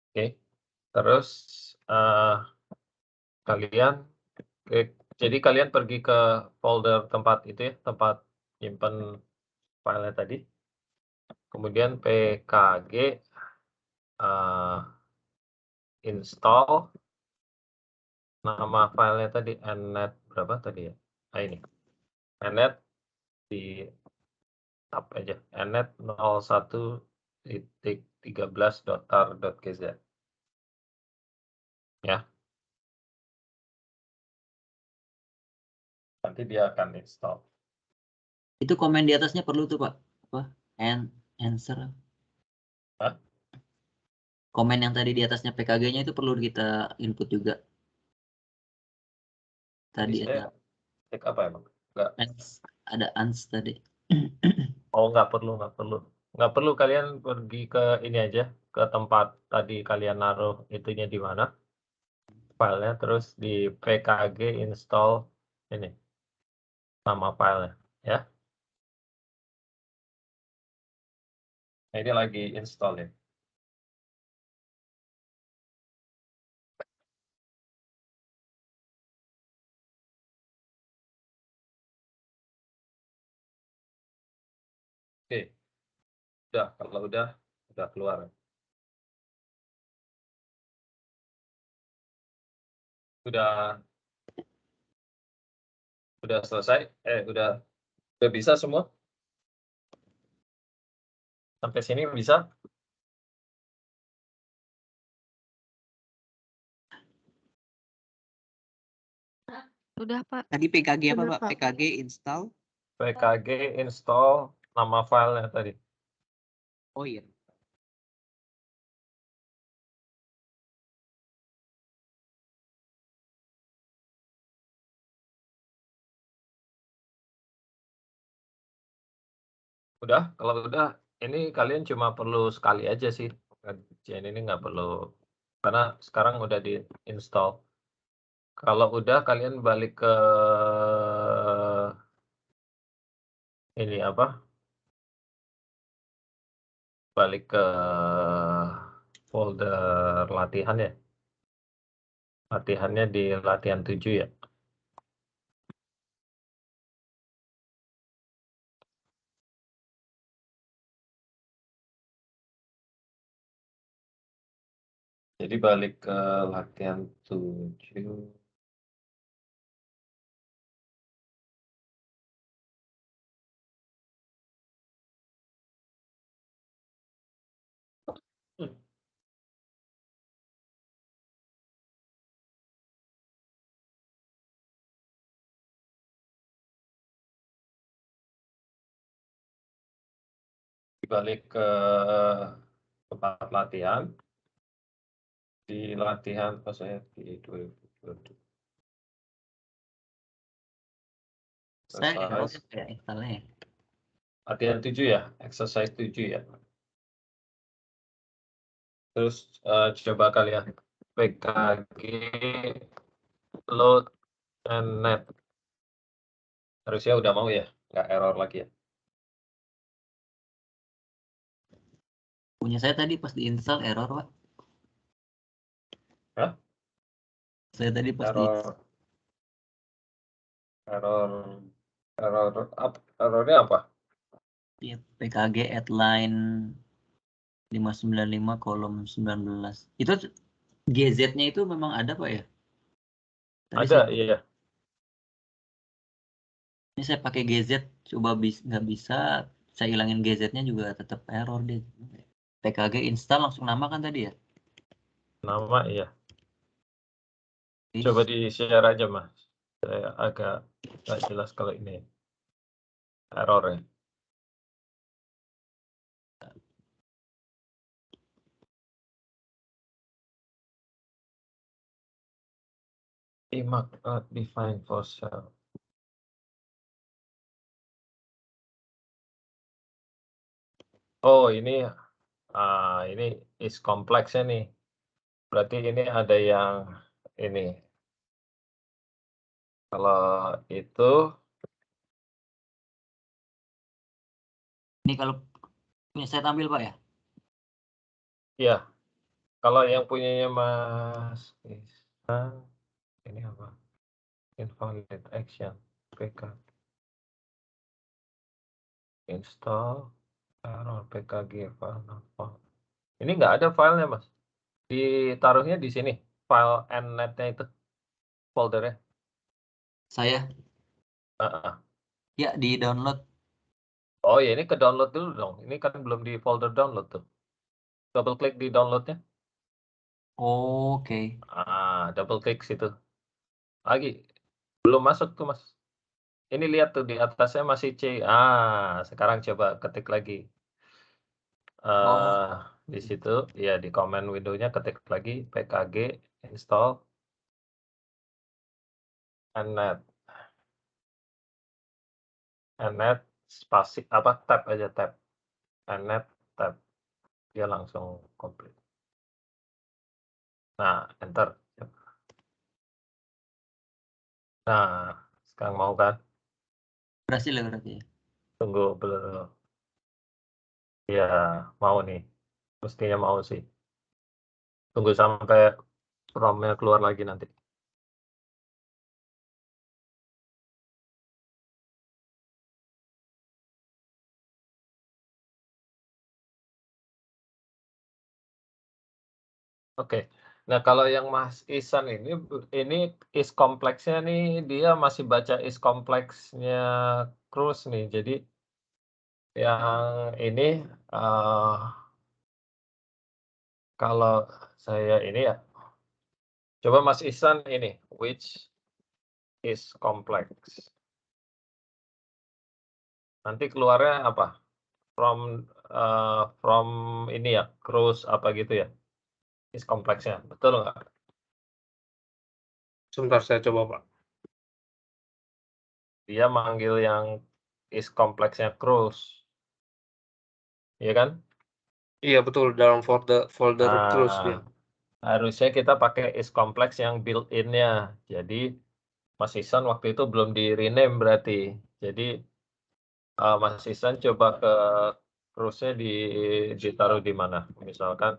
oke. Terus kalian jadi kalian pergi ke folder tempat itu ya, tempat simpan filenya tadi. Kemudian pkg install nama filenya tadi nnet berapa tadi ya? Ini. Nnet di tab aja. nnet 01.13.tar.kz. Ya. Nanti dia akan install. Itu komen di atasnya perlu tuh Pak. Apa? Answer. Hah? Komen yang tadi di atasnya PKG-nya itu perlu kita input juga. Tadi Jadi saya cek apa emang? Enggak. ada ans tadi. Oh, nggak perlu. Nggak perlu, kalian pergi ke ini aja, ke tempat tadi kalian naruh itunya di mana, filenya, terus di pkg install ini, nama filenya, ya. Nah, ini lagi install ya. Oke, kalau udah keluar. Udah selesai, udah bisa semua? Sampai sini bisa? Udah, Pak. Tadi PKG apa Udah, Pak? Pak. PKG install. pkg install nama filenya tadi. Oh iya. Udah, kalau udah, ini kalian cuma perlu sekali aja sih. Ngerjain ini nggak perlu, karena sekarang udah di install. Kalau udah, kalian balik ke ini apa? Balik ke folder latihan ya. Latihannya di latihan 7 ya. Jadi balik ke latihan 7. Balik ke tempat latihan. Di latihan pas saya di 2022. Saya error Exercise. kayak installnya ya. Latihan 7 ya, exercise 7 ya. Terus coba kalian PKG load and net. Harusnya udah mau ya, nggak error lagi ya. Punya saya tadi pas diinstal error, Pak. Hah? Saya tadi pas Errornya apa? di PKG at line 595 kolom 19. Itu GZ-nya itu memang ada, Pak ya? Tadi Ada, iya. Ini saya pakai GZ, coba nggak bisa, saya hilangin GZ-nya juga tetap error deh. PKG install langsung nama kan tadi ya? Nama iya. Coba di share aja Mas. Saya agak nggak jelas kalau ini error ya. Imak not defined for cell. Oh ini is kompleksnya nih. Berarti ini ada yang ini. Kalau itu Ini kalau punya saya tampil Pak ya? ya. Kalau yang punyanya Mas Isan, ini apa? Invalid action PK. Install error PKG file. Ini nggak ada filenya Mas. Ditaruhnya di sini. File nnet-nya itu. Foldernya. Saya? Ya, di download. Oh ya, ini ke download dulu dong. Ini kan belum di folder download tuh. Double klik di downloadnya. Oke. Double klik situ. Lagi. Belum masuk tuh Mas. Ini lihat tuh di atasnya masih C. Sekarang coba ketik lagi. Di situ, ya di command window-nya ketik lagi pkg install nnet. Nnet spasi apa tab aja tab. Nnet tab. Dia langsung komplit. Nah, enter. Nah, sekarang mau kan? Berhasil ya berarti ya? Tunggu belum. Ya, mau nih. Mestinya mau sih. Tunggu sampai ROM-nya keluar lagi nanti. Oke. Nah, kalau yang Mas Isan ini is kompleksnya nih, dia masih baca is kompleksnya Cruise nih. Jadi, yang ini, kalau saya ini ya, coba Mas Isan ini, which is complex. Nanti keluarnya apa? From ini ya, Cruise apa gitu ya? Is kompleksnya, betul nggak? Sebentar saya coba Pak. Dia manggil yang is kompleksnya Cruise. Iya kan? Iya betul, dalam folder Cruise ya. Harusnya kita pakai is complex yang built-in-nya. Jadi Mas Isan waktu itu belum di rename berarti. Jadi Mas Ihsan coba ke cruise-nya ditaruh di mana? Misalkan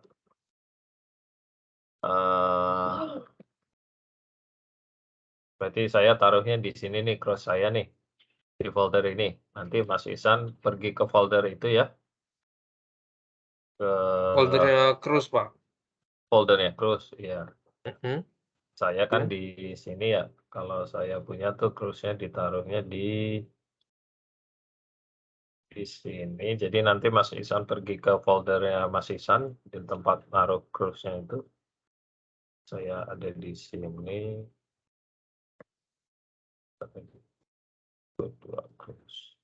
berarti saya taruhnya di sini nih, cruise saya nih, di folder ini. Nanti Mas Ihsan pergi ke folder itu ya, ke Foldernya cruise, Pak. foldernya cruise, ya. Mhm. Saya kan Ya. di sini ya, kalau saya punya tuh cruise-nya ditaruhnya di sini. Jadi nanti Mas Ihsan pergi ke foldernya Mas Ihsan, di tempat naruh cruise-nya itu. Saya ada di sini. Dua cruise.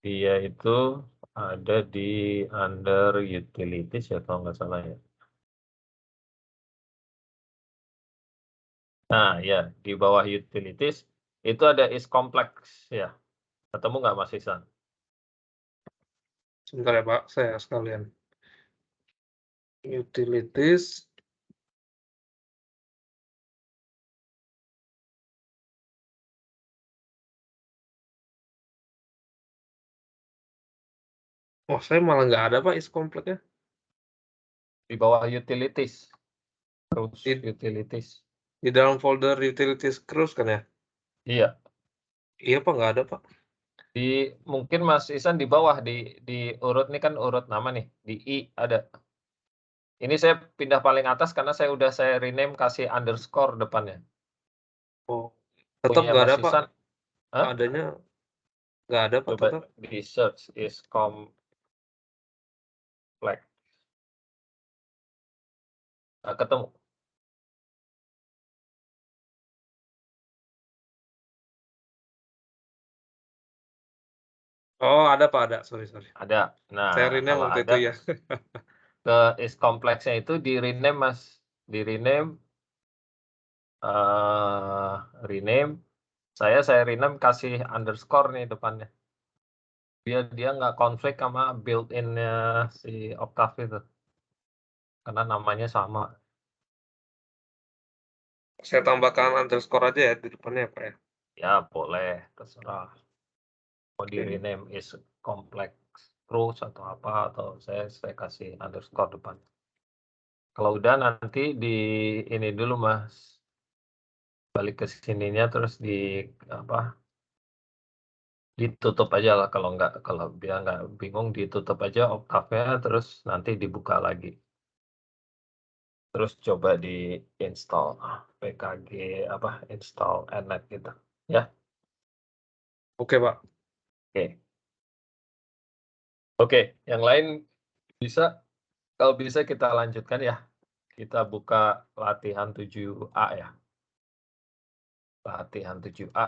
Dia itu ada di under utilities ya kalau nggak salah ya. Nah ya, di bawah utilities itu ada is complex ya. Ketemu nggak Mas Ihsan? Sebentar ya, Pak, saya sekalian. Utilities. Oh, saya malah nggak ada, Pak, is complex-nya. Di bawah utilities. Cruise Di- utilities. Di dalam folder utilities cruise kan ya? Iya. Iya, Pak, nggak ada, Pak. Mungkin Mas Ihsan di bawah di urut nih kan urut nama nih, di I ada. Ini saya pindah paling atas karena saya rename kasih underscore depannya. Oh, tetap Punya nggak Mas ada, Pak. Ihsan. Hah? Adanya nggak ada, Pak, Coba tetap. di search is complex. Nah, ketemu. Oh, ada, Pak, ada. Sorry. Ada. Nah, Saya rename kalau waktu ada itu ya. ke is complex-nya itu di rename Mas. Di rename rename. Saya rename kasih underscore nih depannya. Biar dia nggak konflik sama built-in-nya si Octave itu. Karena namanya sama. Saya tambahkan underscore aja ya di depannya, Pak ya. Ya, boleh, terserah. Mau di Oke. rename is complex cruise atau apa, atau saya kasih underscore depan. Kalau udah nanti di ini dulu Mas. Balik ke sininya terus ditutup aja lah kalau biar nggak bingung ditutup aja Octave-nya terus nanti dibuka lagi. Terus coba di install PKG install nnet gitu ya. Oke, Pak. Oke, yang lain bisa kalau bisa kita lanjutkan ya. Kita buka latihan 7A ya. Latihan 7A.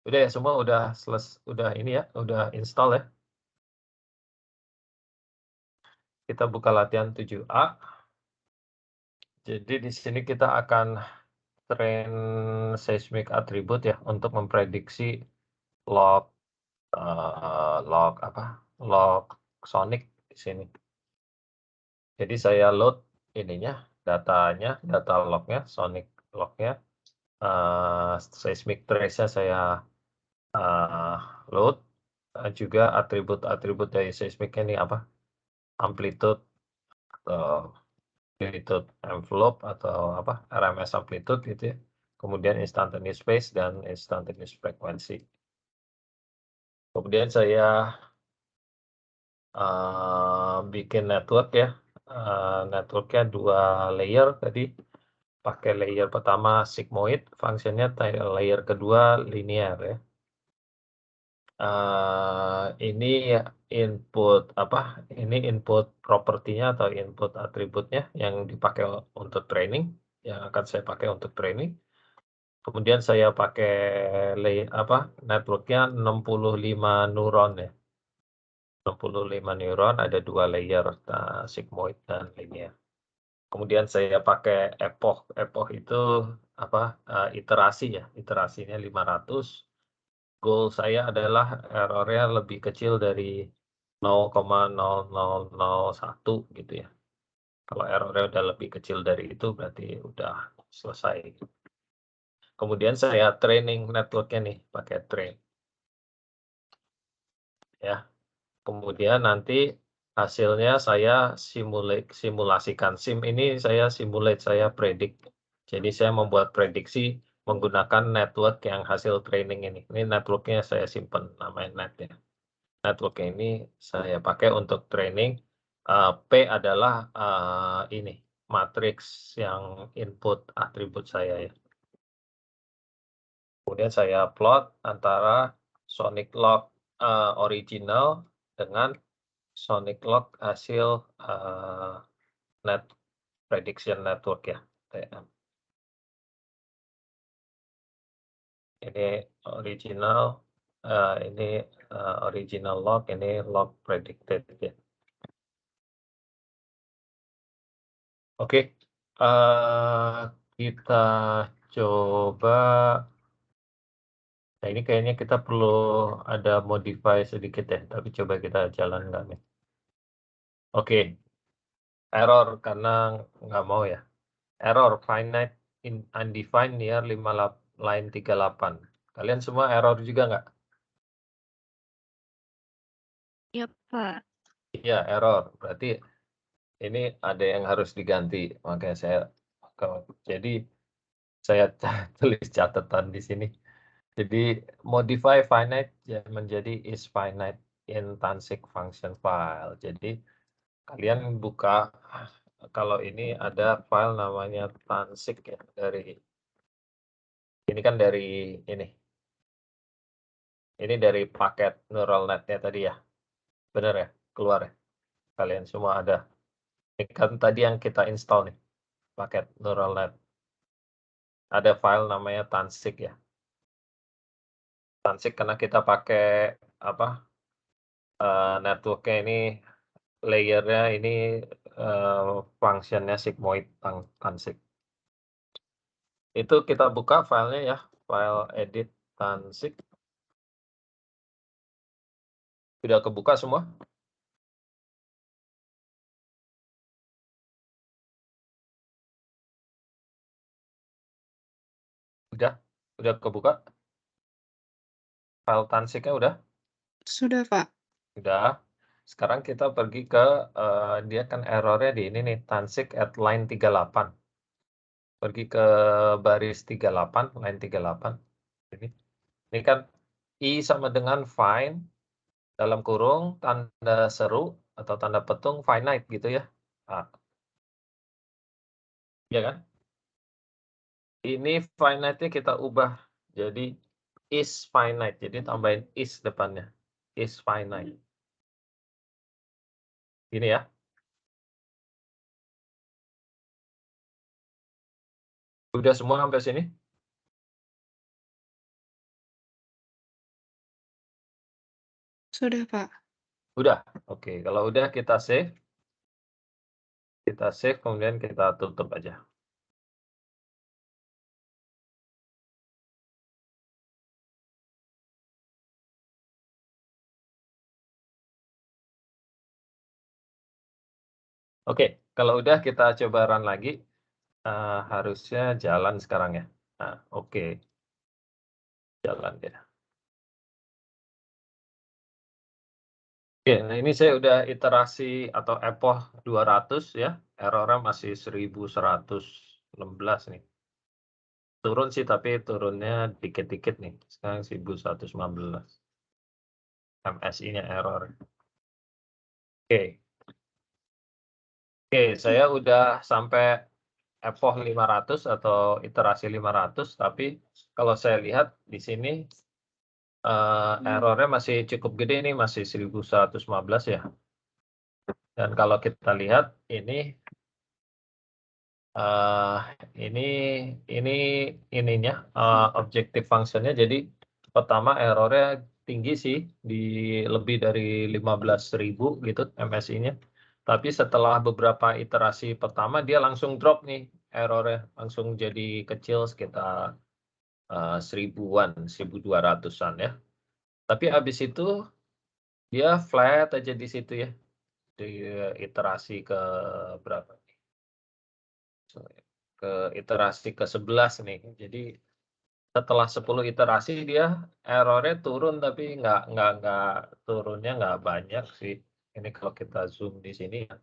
Udah ya semua udah ini ya, udah install ya. Kita buka latihan 7A. Jadi di sini kita akan train seismic attribute ya untuk memprediksi log log sonic di sini. Jadi saya load ininya, data lognya, sonic lognya, seismic trace-nya saya load, juga atribut dari seismiknya ini apa? Amplitude atau amplitude envelope atau apa? RMS amplitude gitu ya. Kemudian instantaneous phase dan instantaneous frequency. Kemudian saya bikin network ya. Networknya 2 layer tadi. Pakai layer pertama sigmoid, fungsinya layer kedua linear ya. Ini input ini input propertinya atau input atributnya yang dipakai untuk training, yang akan saya pakai untuk training. Kemudian saya pakai networknya 65 neuron ya. 65 neuron ada 2 layer sigmoid dan linear. Kemudian saya pakai epoch itu iterasi ya, iterasinya 500. Goal saya adalah errornya lebih kecil dari 0,0001 gitu ya. Kalau errornya udah lebih kecil dari itu berarti udah selesai. Kemudian saya training networknya nih pakai train. Ya. Kemudian nanti hasilnya saya simulasikan. SIM ini saya simulate, saya predict. Jadi saya membuat prediksi menggunakan network yang hasil training ini. Ini networknya saya simpan namanya net ya. Network ini saya pakai untuk training. P adalah ini matriks yang input atribut saya ya. Kemudian saya plot antara sonic log original dengan sonic log hasil net prediction network ya. TM. Ini original, ini original log, ini log predicted ya. Oke, kita coba. Nah ini kayaknya kita perlu ada modify sedikit ya, tapi coba kita jalankan nih. Oke, error karena nggak mau ya. Error finite undefined near 5 line 38. Kalian semua error juga nggak? Ya, Pak. Iya, error. Berarti ini ada yang harus diganti. Makanya jadi saya tulis catatan di sini. Jadi modify finite menjadi is finite in Tansig function file. Jadi kalian buka, kalau ini ada file namanya Tansig ya, ini kan dari ini dari paket neural netnya tadi ya, bener ya, keluar ya, kalian semua ada. Ini kan tadi yang kita install nih, paket neural net. Ada file namanya Tansig ya. Tansig karena kita pakai apa? Networknya ini layernya ini functionnya sigmoid Tansig. Itu kita buka filenya ya, file edit Tansig. Sudah kebuka semua? Udah kebuka? File Tansignya udah? Sudah, Pak. Udah. Sekarang kita pergi ke, dia kan errornya di ini nih, Tansig at line 38. Pergi ke baris 38, line 38. Ini kan I sama dengan find, dalam kurung, tanda seru, atau tanda petung, finite gitu ya. Nah, ya kan? Ini finite-nya kita ubah jadi is finite. Jadi tambahin is depannya. Is finite. Gini ya. Udah semua sampai sini? Sudah, Pak. Udah. Oke, kalau udah kita save. Kita save, kemudian kita tutup aja. Oke, kalau udah kita coba run lagi. Harusnya jalan sekarang ya. Nah, oke. Jalan ya. Oke, nah ini saya udah iterasi atau epoch 200 ya. Errornya masih 1116 nih. Turun sih, tapi turunnya dikit-dikit nih. Sekarang 1115. MSI-nya error. Oke. Oke, saya udah sampai epoch 500 atau iterasi 500, tapi kalau saya lihat di sini errornya masih cukup gede nih, masih 1115 ya. Dan kalau kita lihat ini ininya objective functionnya, jadi pertama errornya tinggi sih, di lebih dari 15.000 gitu MSI-nya. Tapi setelah beberapa iterasi pertama dia langsung drop nih errornya, langsung jadi kecil sekitar 1000-an, 1200-an ya. Tapi habis itu dia flat aja di situ ya, di iterasi ke berapa? Ke iterasi ke 11 nih. Jadi setelah 10 iterasi dia error-nya turun tapi nggak turunnya nggak banyak sih. Ini kalau kita zoom di sini ya,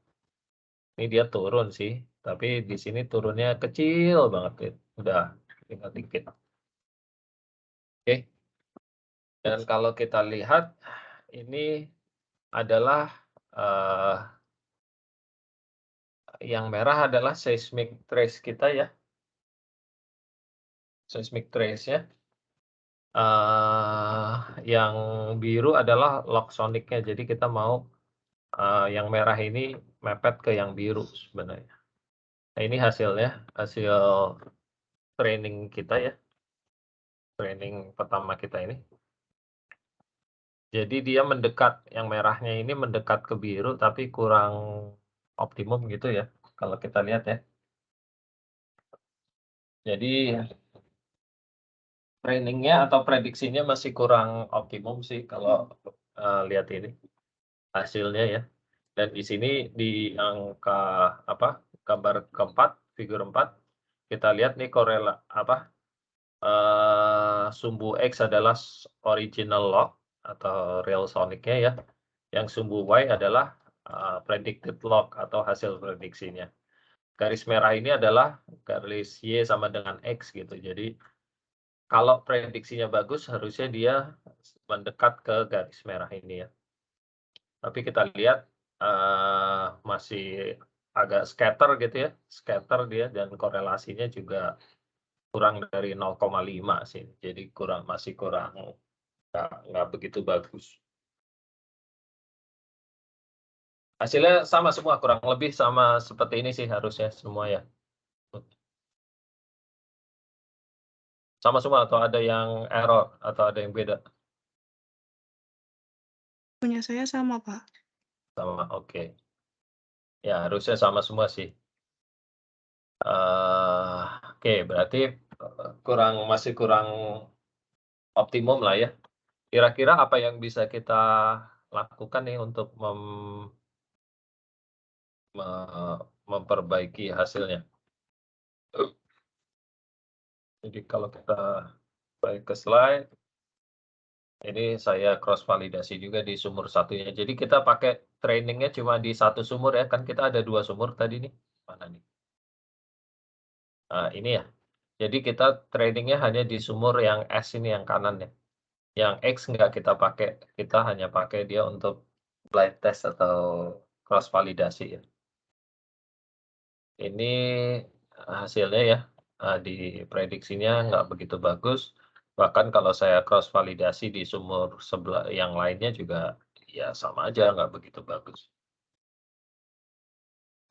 ini dia turun sih, tapi di sini turunnya kecil banget ya, udah tinggal dikit. Oke. Dan kalau kita lihat ini adalah yang merah adalah seismic trace kita ya. Seismic trace-nya. Yang biru adalah log sonic-nya. Jadi kita mau yang merah ini mepet ke yang biru sebenarnya. Nah, ini hasilnya, hasil training kita ya. Training pertama kita ini. Jadi dia mendekat, yang merahnya ini mendekat ke biru tapi kurang optimum gitu ya. Kalau kita lihat ya. Jadi trainingnya atau prediksinya masih kurang optimum sih kalau lihat ini hasilnya ya. Dan di sini di angka apa gambar keempat, figur 4 kita lihat nih sumbu X adalah original log atau real sonic-nya ya. Yang sumbu Y adalah predicted log atau hasil prediksinya. Garis merah ini adalah garis Y sama dengan X gitu. Jadi kalau prediksinya bagus harusnya dia mendekat ke garis merah ini ya. Tapi kita lihat masih agak scatter gitu ya, scatter dia dan korelasinya juga kurang dari 0,5 sih. Jadi masih kurang nggak begitu bagus. Hasilnya sama semua, kurang lebih sama seperti ini sih harusnya semua ya. Sama semua atau ada yang error atau ada yang beda? Punya saya sama, Pak. Sama, oke. Ya harusnya sama semua sih. Oke, berarti masih kurang optimum lah ya. Kira-kira apa yang bisa kita lakukan nih untuk memperbaiki hasilnya? Jadi kalau kita balik ke slide, ini saya cross validasi juga di sumur satunya. Jadi kita pakai trainingnya cuma di satu sumur ya, kan kita ada 2 sumur tadi nih. Mana nih? Nah, ini ya. Jadi kita trainingnya hanya di sumur yang S ini yang kanan ya. Yang X nggak kita pakai, kita hanya pakai dia untuk blind test atau cross validasi ya. Ini hasilnya ya, di prediksinya nggak begitu bagus. Bahkan kalau saya cross validasi di sumur sebelah yang lainnya juga ya sama aja nggak begitu bagus.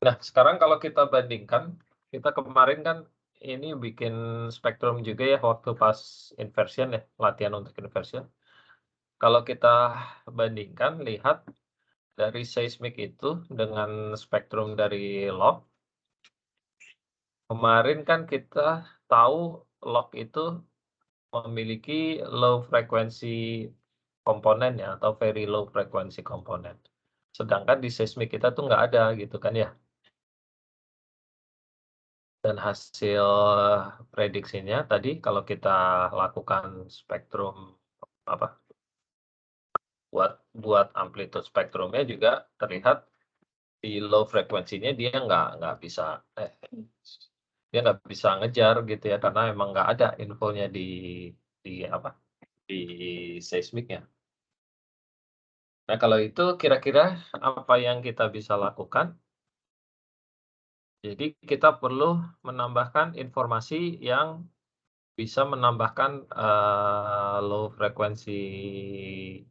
Nah, sekarang kalau kita bandingkan, kita kemarin kan ini bikin spektrum juga ya waktu pas inversion ya, latihan untuk inversion. Kalau kita bandingkan, lihat dari seismik itu dengan spektrum dari log, kemarin kan kita tahu log itu memiliki low frequency komponen ya, atau very low frequency komponen. Sedangkan di seismik kita tuh nggak ada gitu kan ya. Dan hasil prediksinya tadi kalau kita lakukan spektrum buat amplitude spektrumnya juga terlihat di low frekuensinya dia nggak bisa ngejar gitu ya karena emang nggak ada infonya di seismiknya. Nah kalau itu kira-kira apa yang kita bisa lakukan? Jadi kita perlu menambahkan informasi yang bisa menambahkan low frequency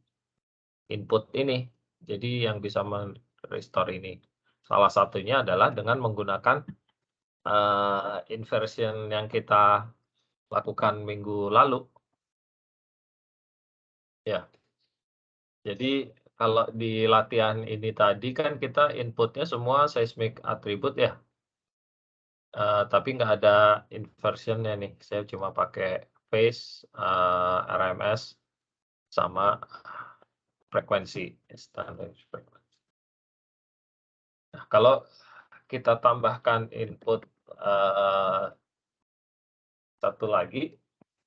input ini. Jadi yang bisa restore ini. Salah satunya adalah dengan menggunakan inversion yang kita lakukan minggu lalu. Ya. Jadi kalau di latihan ini tadi kan kita inputnya semua seismic attribute ya. Tapi nggak ada inversionnya nih. Saya cuma pakai phase, RMS, sama frekuensi. Standard frekuensi. Nah, kalau kita tambahkan input satu lagi,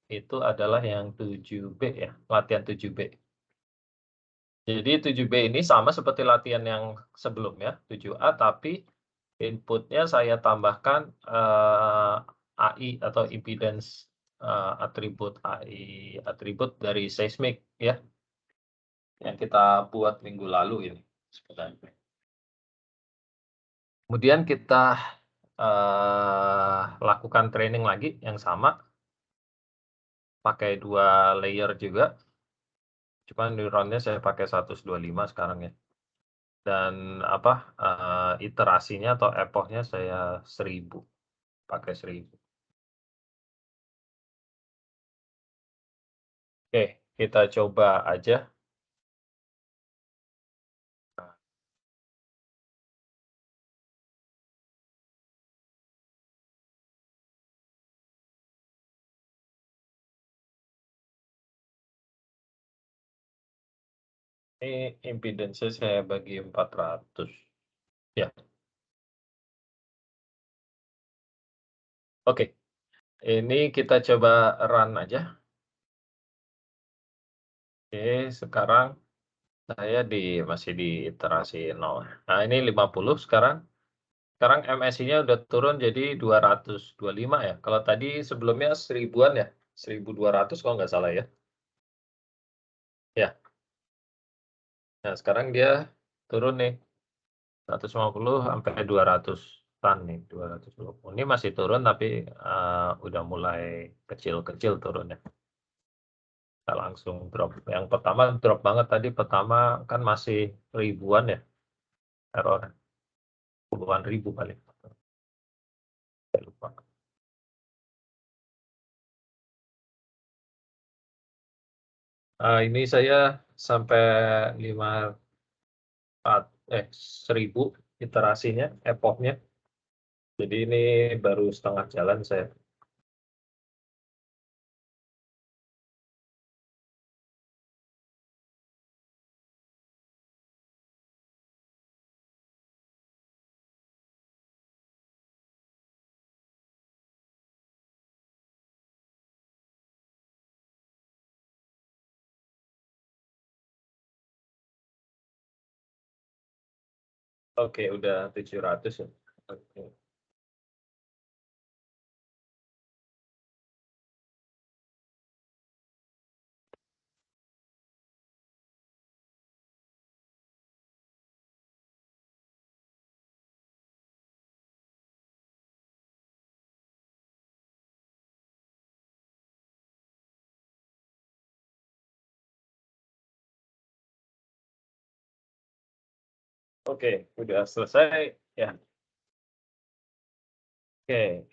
itu adalah yang 7B ya, latihan 7B. Jadi 7B ini sama seperti latihan yang sebelumnya, 7A, tapi inputnya saya tambahkan AI atau impedance atribut AI, atribut dari seismik ya, yang kita buat minggu lalu ini sebenarnya. Kemudian kita lakukan training lagi yang sama, pakai 2 layer juga. Cuman neuronnya saya pakai 125 sekarang ya. Dan iterasinya atau epochnya saya 1000, pakai 1000. Oke, kita coba aja. Ini impedance saya bagi 400 ya. Oke, ini kita coba run aja. Oke, sekarang saya masih di iterasi 0. Nah, ini 50 sekarang. Sekarang MSI-nya udah turun jadi 225 ya. Kalau tadi sebelumnya 1000-an ya, 1200 kalau nggak salah ya. Ya. Nah, sekarang dia turun nih 150 sampai 200-an nih, 220. Ini masih turun tapi udah mulai kecil-kecil turunnya. Kita langsung drop. Yang pertama drop banget tadi, pertama kan masih ribuan ya error. Puluhan ribu kali. Saya lupa. Ini saya sampai 1000 iterasinya, epochnya. Jadi ini baru setengah jalan saya. Oke, udah 700 ya. Oke. Oke, udah selesai ya. Oke.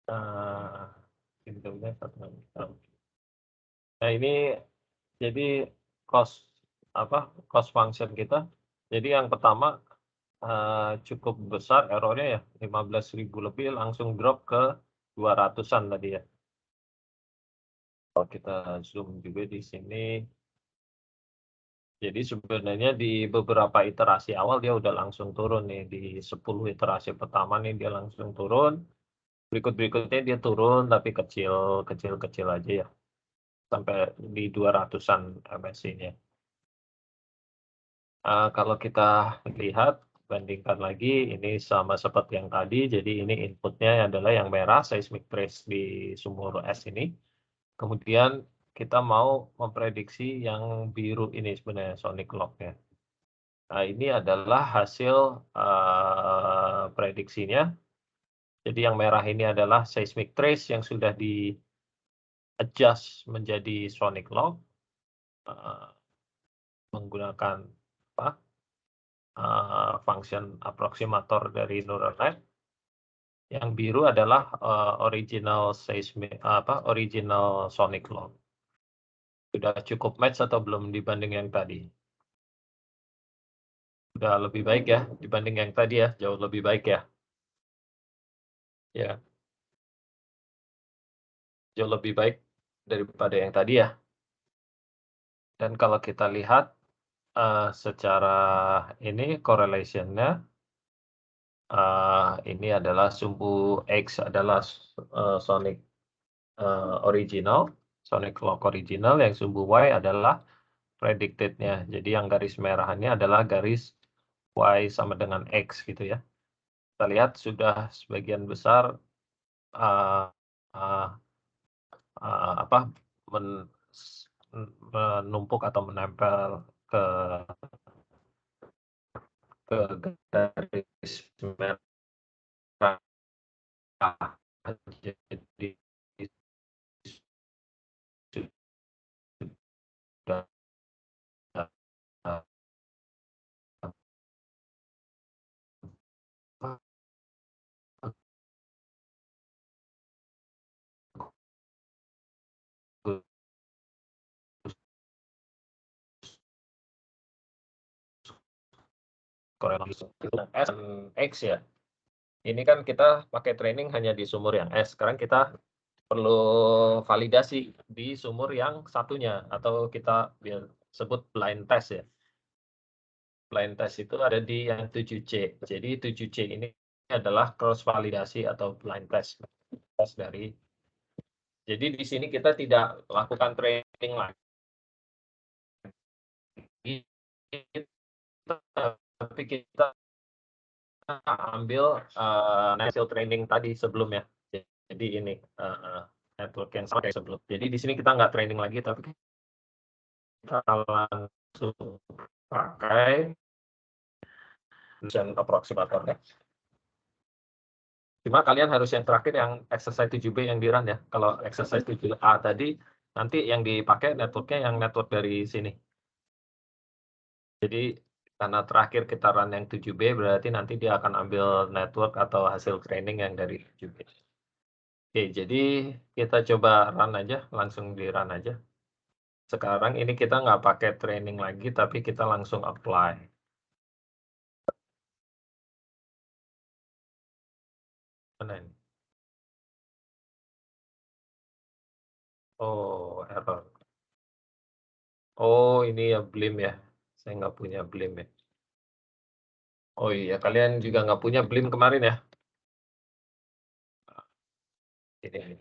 Nah, ini jadi cost function kita. Jadi yang pertama cukup besar errornya ya, 15.000 lebih, langsung drop ke 200-an tadi ya. Kalau kita zoom juga di sini. Jadi sebenarnya di beberapa iterasi awal dia udah langsung turun nih, di 10 iterasi pertama nih dia langsung turun. Berikut-berikutnya dia turun tapi kecil aja ya. Sampai di 200-an MSI-nya. Kalau kita lihat, bandingkan lagi, ini sama seperti yang tadi, jadi ini inputnya adalah yang merah, seismic trace di sumur es ini. Kemudian kita mau memprediksi yang biru ini sebenarnya, sonic log-nya. Nah, ini adalah hasil prediksinya. Jadi yang merah ini adalah seismic trace yang sudah di-adjust menjadi sonic log. Menggunakan function approximator dari neural net. Yang biru adalah original sonic log. Sudah cukup match atau belum dibanding yang tadi? Sudah lebih baik ya dibanding yang tadi ya, jauh lebih baik ya. Ya. Jauh lebih baik daripada yang tadi ya. Dan kalau kita lihat secara ini correlation-nya, ini adalah sumbu X adalah sonic original, sonic clock original, yang sumbu Y adalah predicted-nya. Jadi yang garis merahnya adalah garis Y sama dengan X gitu ya. Kita lihat sudah sebagian besar menumpuk atau menempel ke garis merah. Jadi sudah korelasi S dan X ya. Ini kan kita pakai training hanya di sumur yang S. Sekarang kita perlu validasi di sumur yang satunya, atau kita sebut blind test ya. Blind test itu ada di yang 7C. Jadi 7C ini adalah cross validasi atau blind test. Dari. Jadi di sini kita tidak lakukan training lagi, tapi kita ambil hasil training tadi sebelumnya. Jadi ini network yang sama kayak sebelum. Jadi di sini kita nggak training lagi, tapi kita langsung pakai approximatornya. Cuma kalian harus yang terakhir yang exercise 7B yang di run ya. Kalau exercise 7A tadi, nanti yang dipakai networknya yang network dari sini. Jadi karena terakhir kita run yang 7B, berarti nanti dia akan ambil network atau hasil training yang dari 7B. Oke, jadi kita coba run aja, langsung di run aja. Sekarang ini kita nggak pakai training lagi, tapi kita langsung apply. Mana ini? Oh, error. Oh, ini ya BLIM ya. Saya nggak punya BLIM ya. Oh iya, kalian juga nggak punya BLIM kemarin ya? Ini.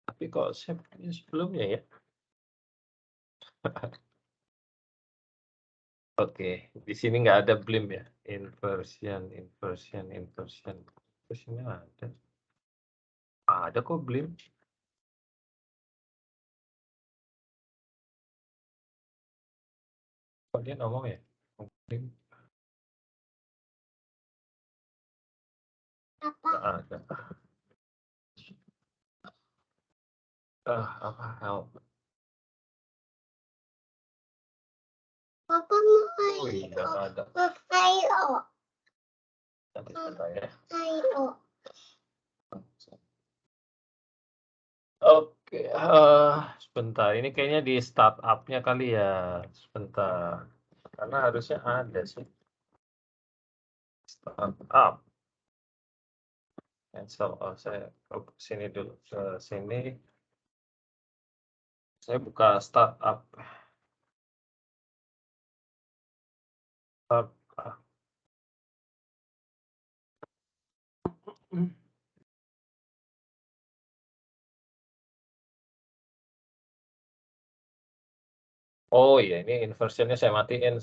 Tapi kok saya punya sebelumnya ya? Oke, di sini nggak ada BLIM ya. Inversion. Inversionnya ada. Ada kok BLIM. Kok dia ngomong ya? BLIM. Nggak ada. Apa help? Oh iya, nggak ada. Nanti sebentar ya. Oke, sebentar. Ini kayaknya di startup-nya kali ya. Sebentar. Karena harusnya ada sih. Startup. Cancel. Oh, saya ke sini dulu. Ke sini. Saya buka startup. Oh iya, ini inversionnya saya matiin.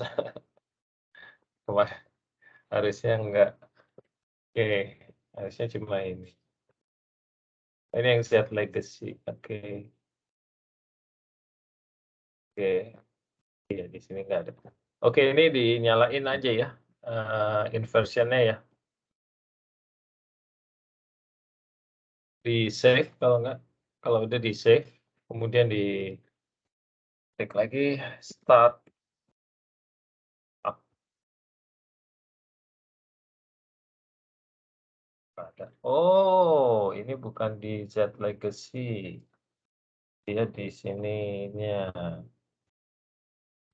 Wah, harusnya enggak. Oke, harusnya cuma ini. Ini yang Z legacy. Oke. Oke. Iya, di sini enggak ada. Oke, ini dinyalain aja ya. Inversionnya ya. Di save kalau enggak. Kalau udah di save, kemudian di klik lagi start. Oh, ini bukan di Z legacy. Dia di sininya.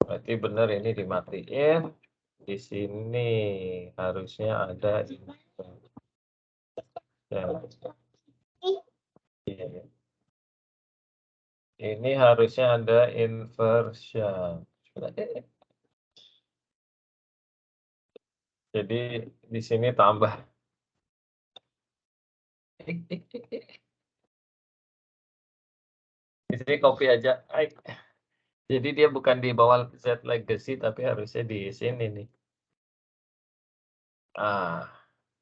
Berarti benar ini dimatiin. Di sini harusnya ada ya. Ini harusnya ada inversion. Jadi di sini tambah Di sini copy aja. Jadi dia bukan di bawah Z legacy tapi harusnya di sini nih.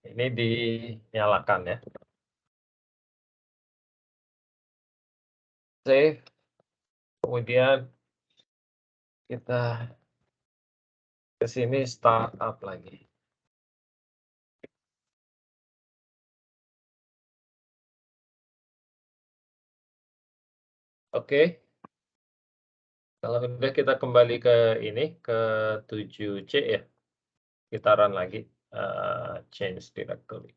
Ini dinyalakan ya. Save. Kemudian kita ke sini startup lagi. Oke. Kalau udah kita kembali ke ini, ke 7C ya. Kita run lagi, change directory.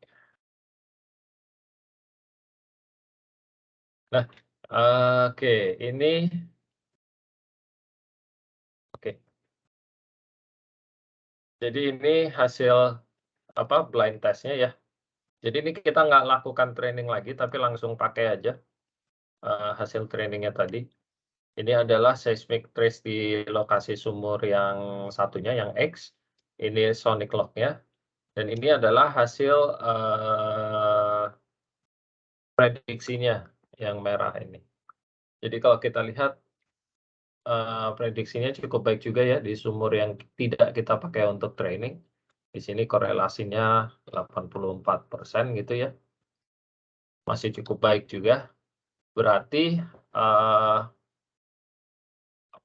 Nah, oke, ini oke. Jadi ini hasil blind testnya ya. Jadi ini kita nggak lakukan training lagi, tapi langsung pakai aja hasil trainingnya tadi. Ini adalah seismic trace di lokasi sumur yang satunya, yang X. Ini sonic log-nya. Dan ini adalah hasil prediksinya yang merah ini. Jadi kalau kita lihat prediksinya cukup baik juga ya di sumur yang tidak kita pakai untuk training. Di sini korelasinya 84% gitu ya. Masih cukup baik juga. Berarti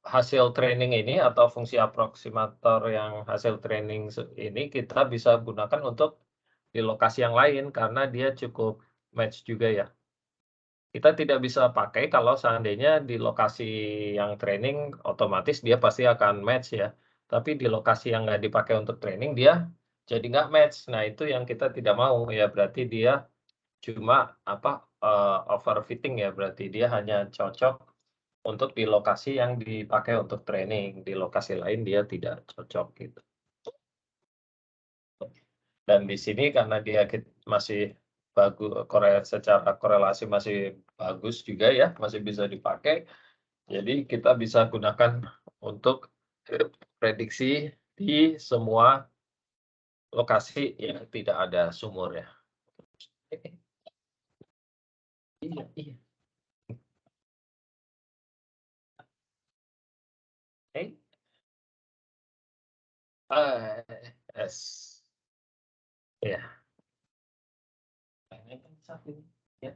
hasil training ini atau fungsi aproksimator yang hasil training ini kita bisa gunakan untuk di lokasi yang lain karena dia cukup match juga ya. Kita tidak bisa pakai kalau seandainya di lokasi yang training otomatis dia pasti akan match ya. Tapi di lokasi yang nggak dipakai untuk training dia jadi nggak match. Nah itu yang kita tidak mau ya, berarti dia cuma overfitting ya, berarti dia hanya cocok untuk di lokasi yang dipakai untuk training, di lokasi lain dia tidak cocok gitu. Dan di sini karena dia masih bagus, secara korelasi masih bagus juga ya, masih bisa dipakai. Jadi kita bisa gunakan untuk prediksi di semua lokasi yang tidak ada sumur ya. Iya. Yes. Ya. Ya.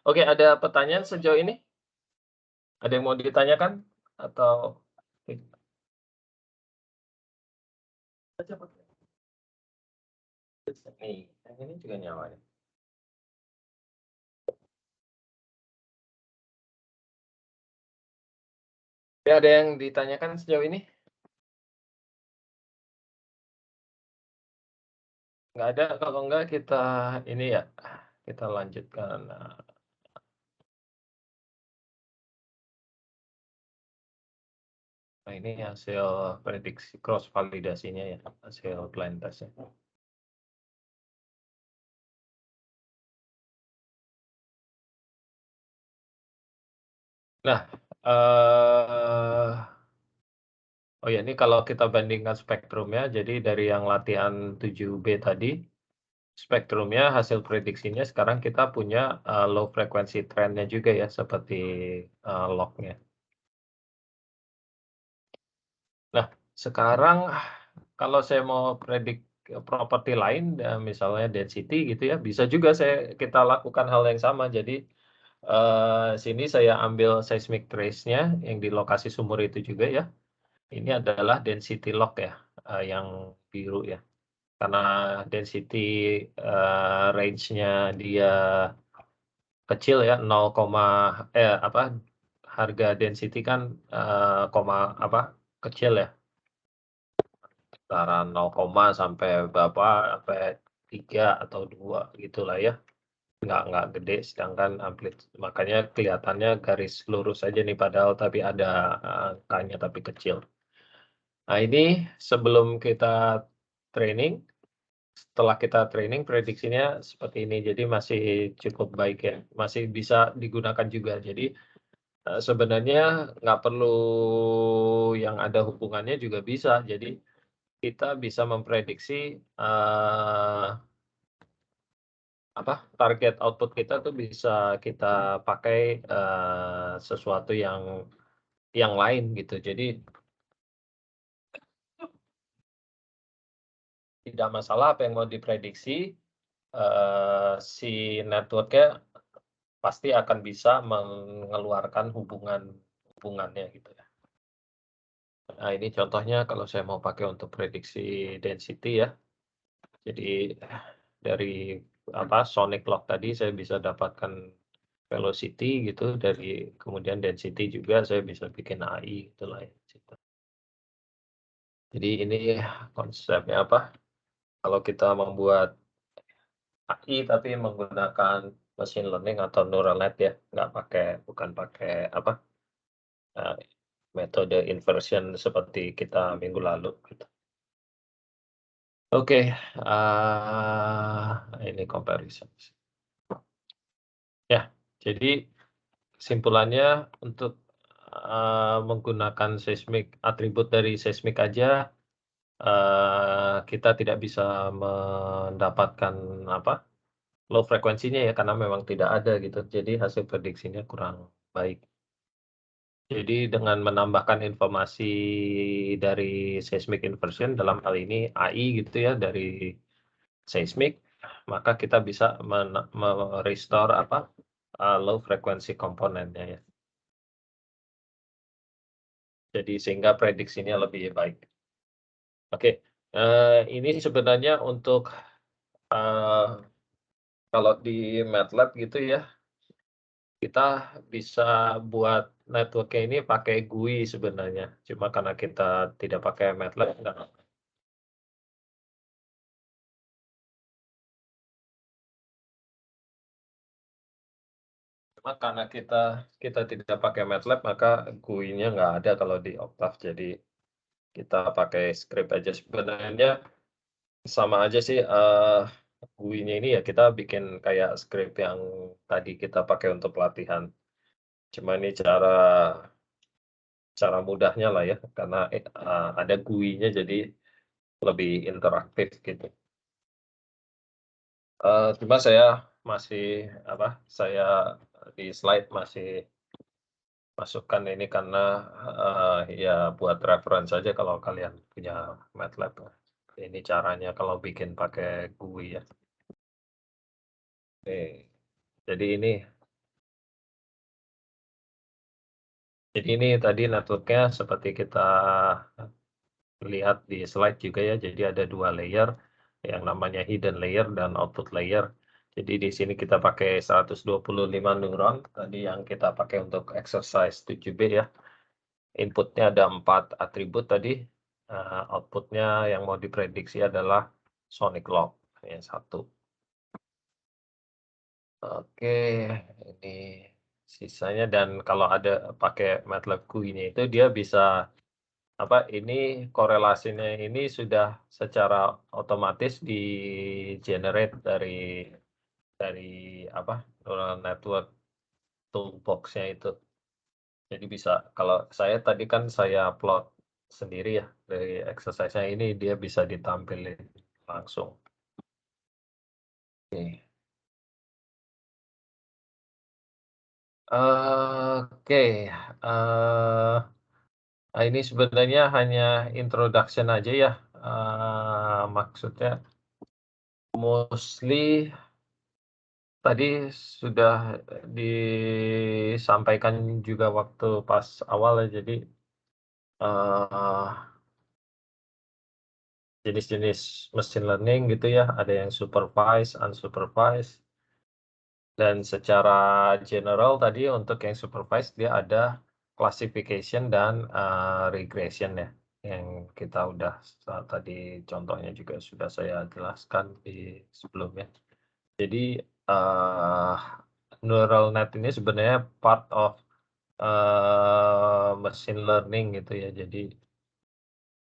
Oke, ada pertanyaan sejauh ini? Ada yang mau ditanyakan atau nih, yang ini juga nyala ya. Ada yang ditanyakan sejauh ini? Nggak ada, kalau nggak kita ini ya, kita lanjutkan. Nah ini hasil prediksi cross validasinya ya, hasil blind testnya. Nah, oh ya ini kalau kita bandingkan spektrumnya, jadi dari yang latihan 7B tadi, spektrumnya hasil prediksinya sekarang kita punya low frequency trendnya juga ya, seperti lognya. Nah, sekarang kalau saya mau predik properti lain, misalnya density gitu ya, bisa juga kita lakukan hal yang sama. Jadi sini saya ambil seismic trace-nya yang di lokasi sumur itu juga ya. Ini adalah density log ya, yang biru ya. Karena density range-nya dia kecil ya, harga density kan kecil ya. Antara 0, sampai berapa, sampai 3 atau 2 gitulah ya. Nggak gede, sedangkan makanya kelihatannya garis lurus aja nih padahal tapi ada angkanya tapi kecil. Nah ini sebelum kita training, setelah kita training prediksinya seperti ini, jadi masih cukup baik ya, masih bisa digunakan juga. Jadi sebenarnya nggak perlu yang ada hubungannya juga bisa. Jadi kita bisa memprediksi target output kita tuh bisa kita pakai sesuatu yang lain gitu. Jadi tidak masalah apa yang mau diprediksi, si network-nya pasti akan bisa mengeluarkan hubungannya gitu ya. Nah, ini contohnya kalau saya mau pakai untuk prediksi density ya. Jadi dari sonic clock tadi saya bisa dapatkan velocity gitu, dari kemudian density juga saya bisa bikin AI itulah ya. Jadi ini konsepnya kalau kita membuat AI tapi menggunakan machine learning atau neural net ya, bukan pakai metode inversion seperti kita minggu lalu gitu. Oke, ini comparison. Ya, jadi kesimpulannya untuk menggunakan atribut dari seismik aja kita tidak bisa mendapatkan low frekuensinya ya, karena memang tidak ada gitu. Jadi hasil prediksinya kurang baik. Jadi dengan menambahkan informasi dari seismic inversion, dalam hal ini AI gitu ya, dari seismik, maka kita bisa restore low frequency komponennya ya. Jadi sehingga prediksinya lebih baik. Oke, ini sebenarnya untuk kalau di MATLAB gitu ya, kita bisa buat network-nya ini pakai GUI sebenarnya. Cuma karena kita tidak pakai MATLAB, cuma karena kita tidak pakai MATLAB, maka GUI-nya nggak ada kalau di Octave. Jadi kita pakai script aja. Sebenarnya sama aja sih GUI-nya ini ya, kita bikin kayak script yang tadi kita pakai untuk pelatihan. Cuma ini cara mudahnya lah ya, karena ada GUI-nya jadi lebih interaktif gitu. Cuma saya masih saya di slide masih masukkan ini karena ya buat reference saja kalau kalian punya MATLAB. Ini caranya kalau bikin pakai GUI ya. Oke. Jadi ini tadi network-nya seperti kita lihat di slide juga ya. Jadi ada 2 layer, yang namanya hidden layer dan output layer. Jadi di sini kita pakai 125 neuron, tadi yang kita pakai untuk exercise 7B ya. Inputnya ada 4 atribut tadi, outputnya yang mau diprediksi adalah sonic clock, yang 1. Oke, ini sisanya, dan kalau ada pakai MATLAB GUI-nya itu dia bisa ini korelasinya ini sudah secara otomatis di-generate dari neural network toolbox-nya itu. Jadi bisa, kalau saya tadi kan saya plot sendiri ya, dari exercise-nya ini dia bisa ditampilin langsung. Oke. Ini sebenarnya hanya introduction aja ya, maksudnya mostly tadi sudah disampaikan juga waktu pas awal ya, jadi jenis-jenis machine learning gitu ya, ada yang supervised, unsupervised, dan secara general tadi untuk yang supervised dia ada classification dan regression ya, yang kita udah tadi contohnya juga sudah saya jelaskan di sebelumnya. Jadi neural net ini sebenarnya part of machine learning gitu ya. Jadi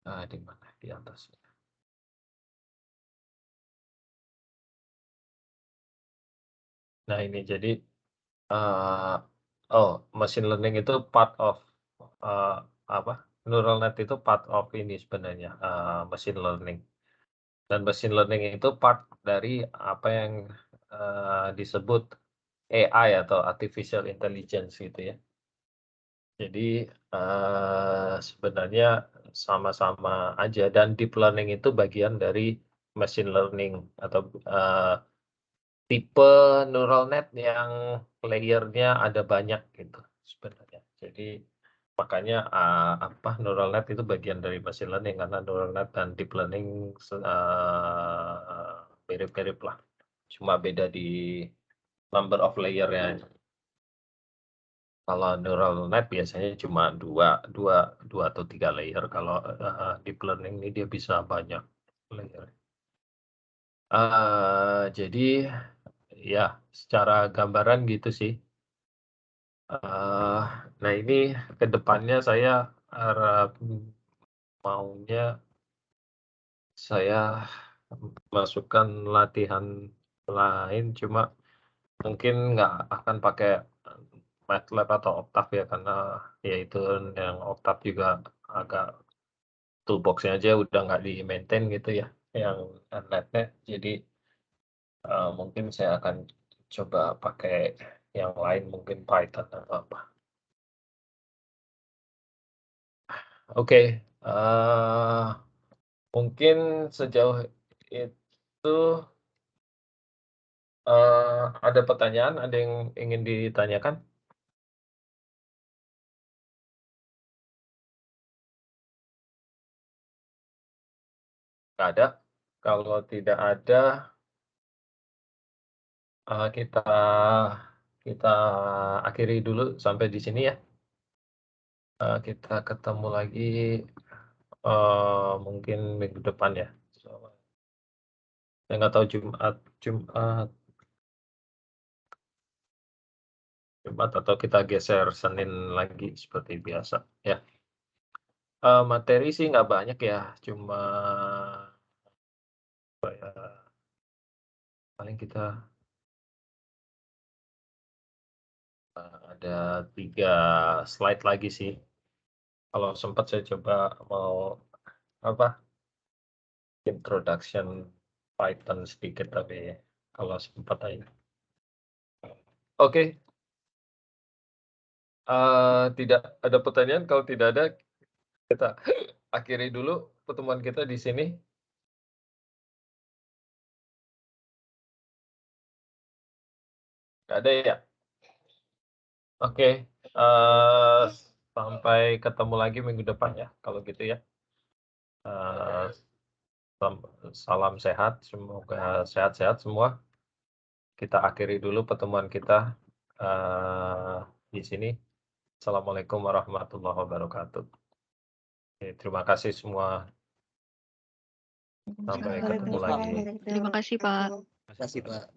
di mana di atas? Nah ini jadi machine learning itu part of neural net itu part of ini sebenarnya, machine learning. Dan machine learning itu part dari apa yang, disebut AI atau artificial intelligence gitu ya. Jadi, sebenarnya sama-sama aja dan deep learning itu bagian dari machine learning atau, tipe neural net yang layer-nya ada banyak gitu sebenarnya. Jadi makanya, neural net itu bagian dari machine learning karena neural net dan deep learning mirip-mirip lah, cuma beda di number of layer-nya. Kalau neural net biasanya cuma dua atau 3 layer, kalau, deep learning ini dia bisa banyak layer. Jadi ya secara gambaran gitu sih. Nah ini ke depannya saya maunya saya masukkan latihan lain, cuma mungkin nggak akan pakai MATLAB atau Octave ya, karena ya itu yang Octave juga agak toolbox-nya aja udah nggak di-maintain gitu ya, yang net-nya. Jadi, mungkin saya akan coba pakai yang lain, mungkin Python atau apa. Oke, mungkin sejauh itu, ada pertanyaan, ada yang ingin ditanyakan? Nggak ada? Kalau tidak ada, kita akhiri dulu sampai di sini ya. Kita ketemu lagi, mungkin minggu depan ya. Saya nggak tahu Jumat atau kita geser Senin lagi seperti biasa ya. Materi sih nggak banyak ya, cuma paling kita ada 3 slide lagi sih. Kalau sempat saya coba mau introduction Python sedikit, tapi kalau sempat aja. Oke. Tidak ada pertanyaan, kalau tidak ada kita akhiri dulu pertemuan kita di sini. Nggak ada ya? Oke, sampai ketemu lagi minggu depan ya, kalau gitu ya. Salam sehat, semoga sehat-sehat semua. Kita akhiri dulu pertemuan kita di sini. Assalamualaikum warahmatullahi wabarakatuh. Oke, terima kasih semua. Sampai ketemu lagi. Terima kasih, Pak. Terima kasih, Pak.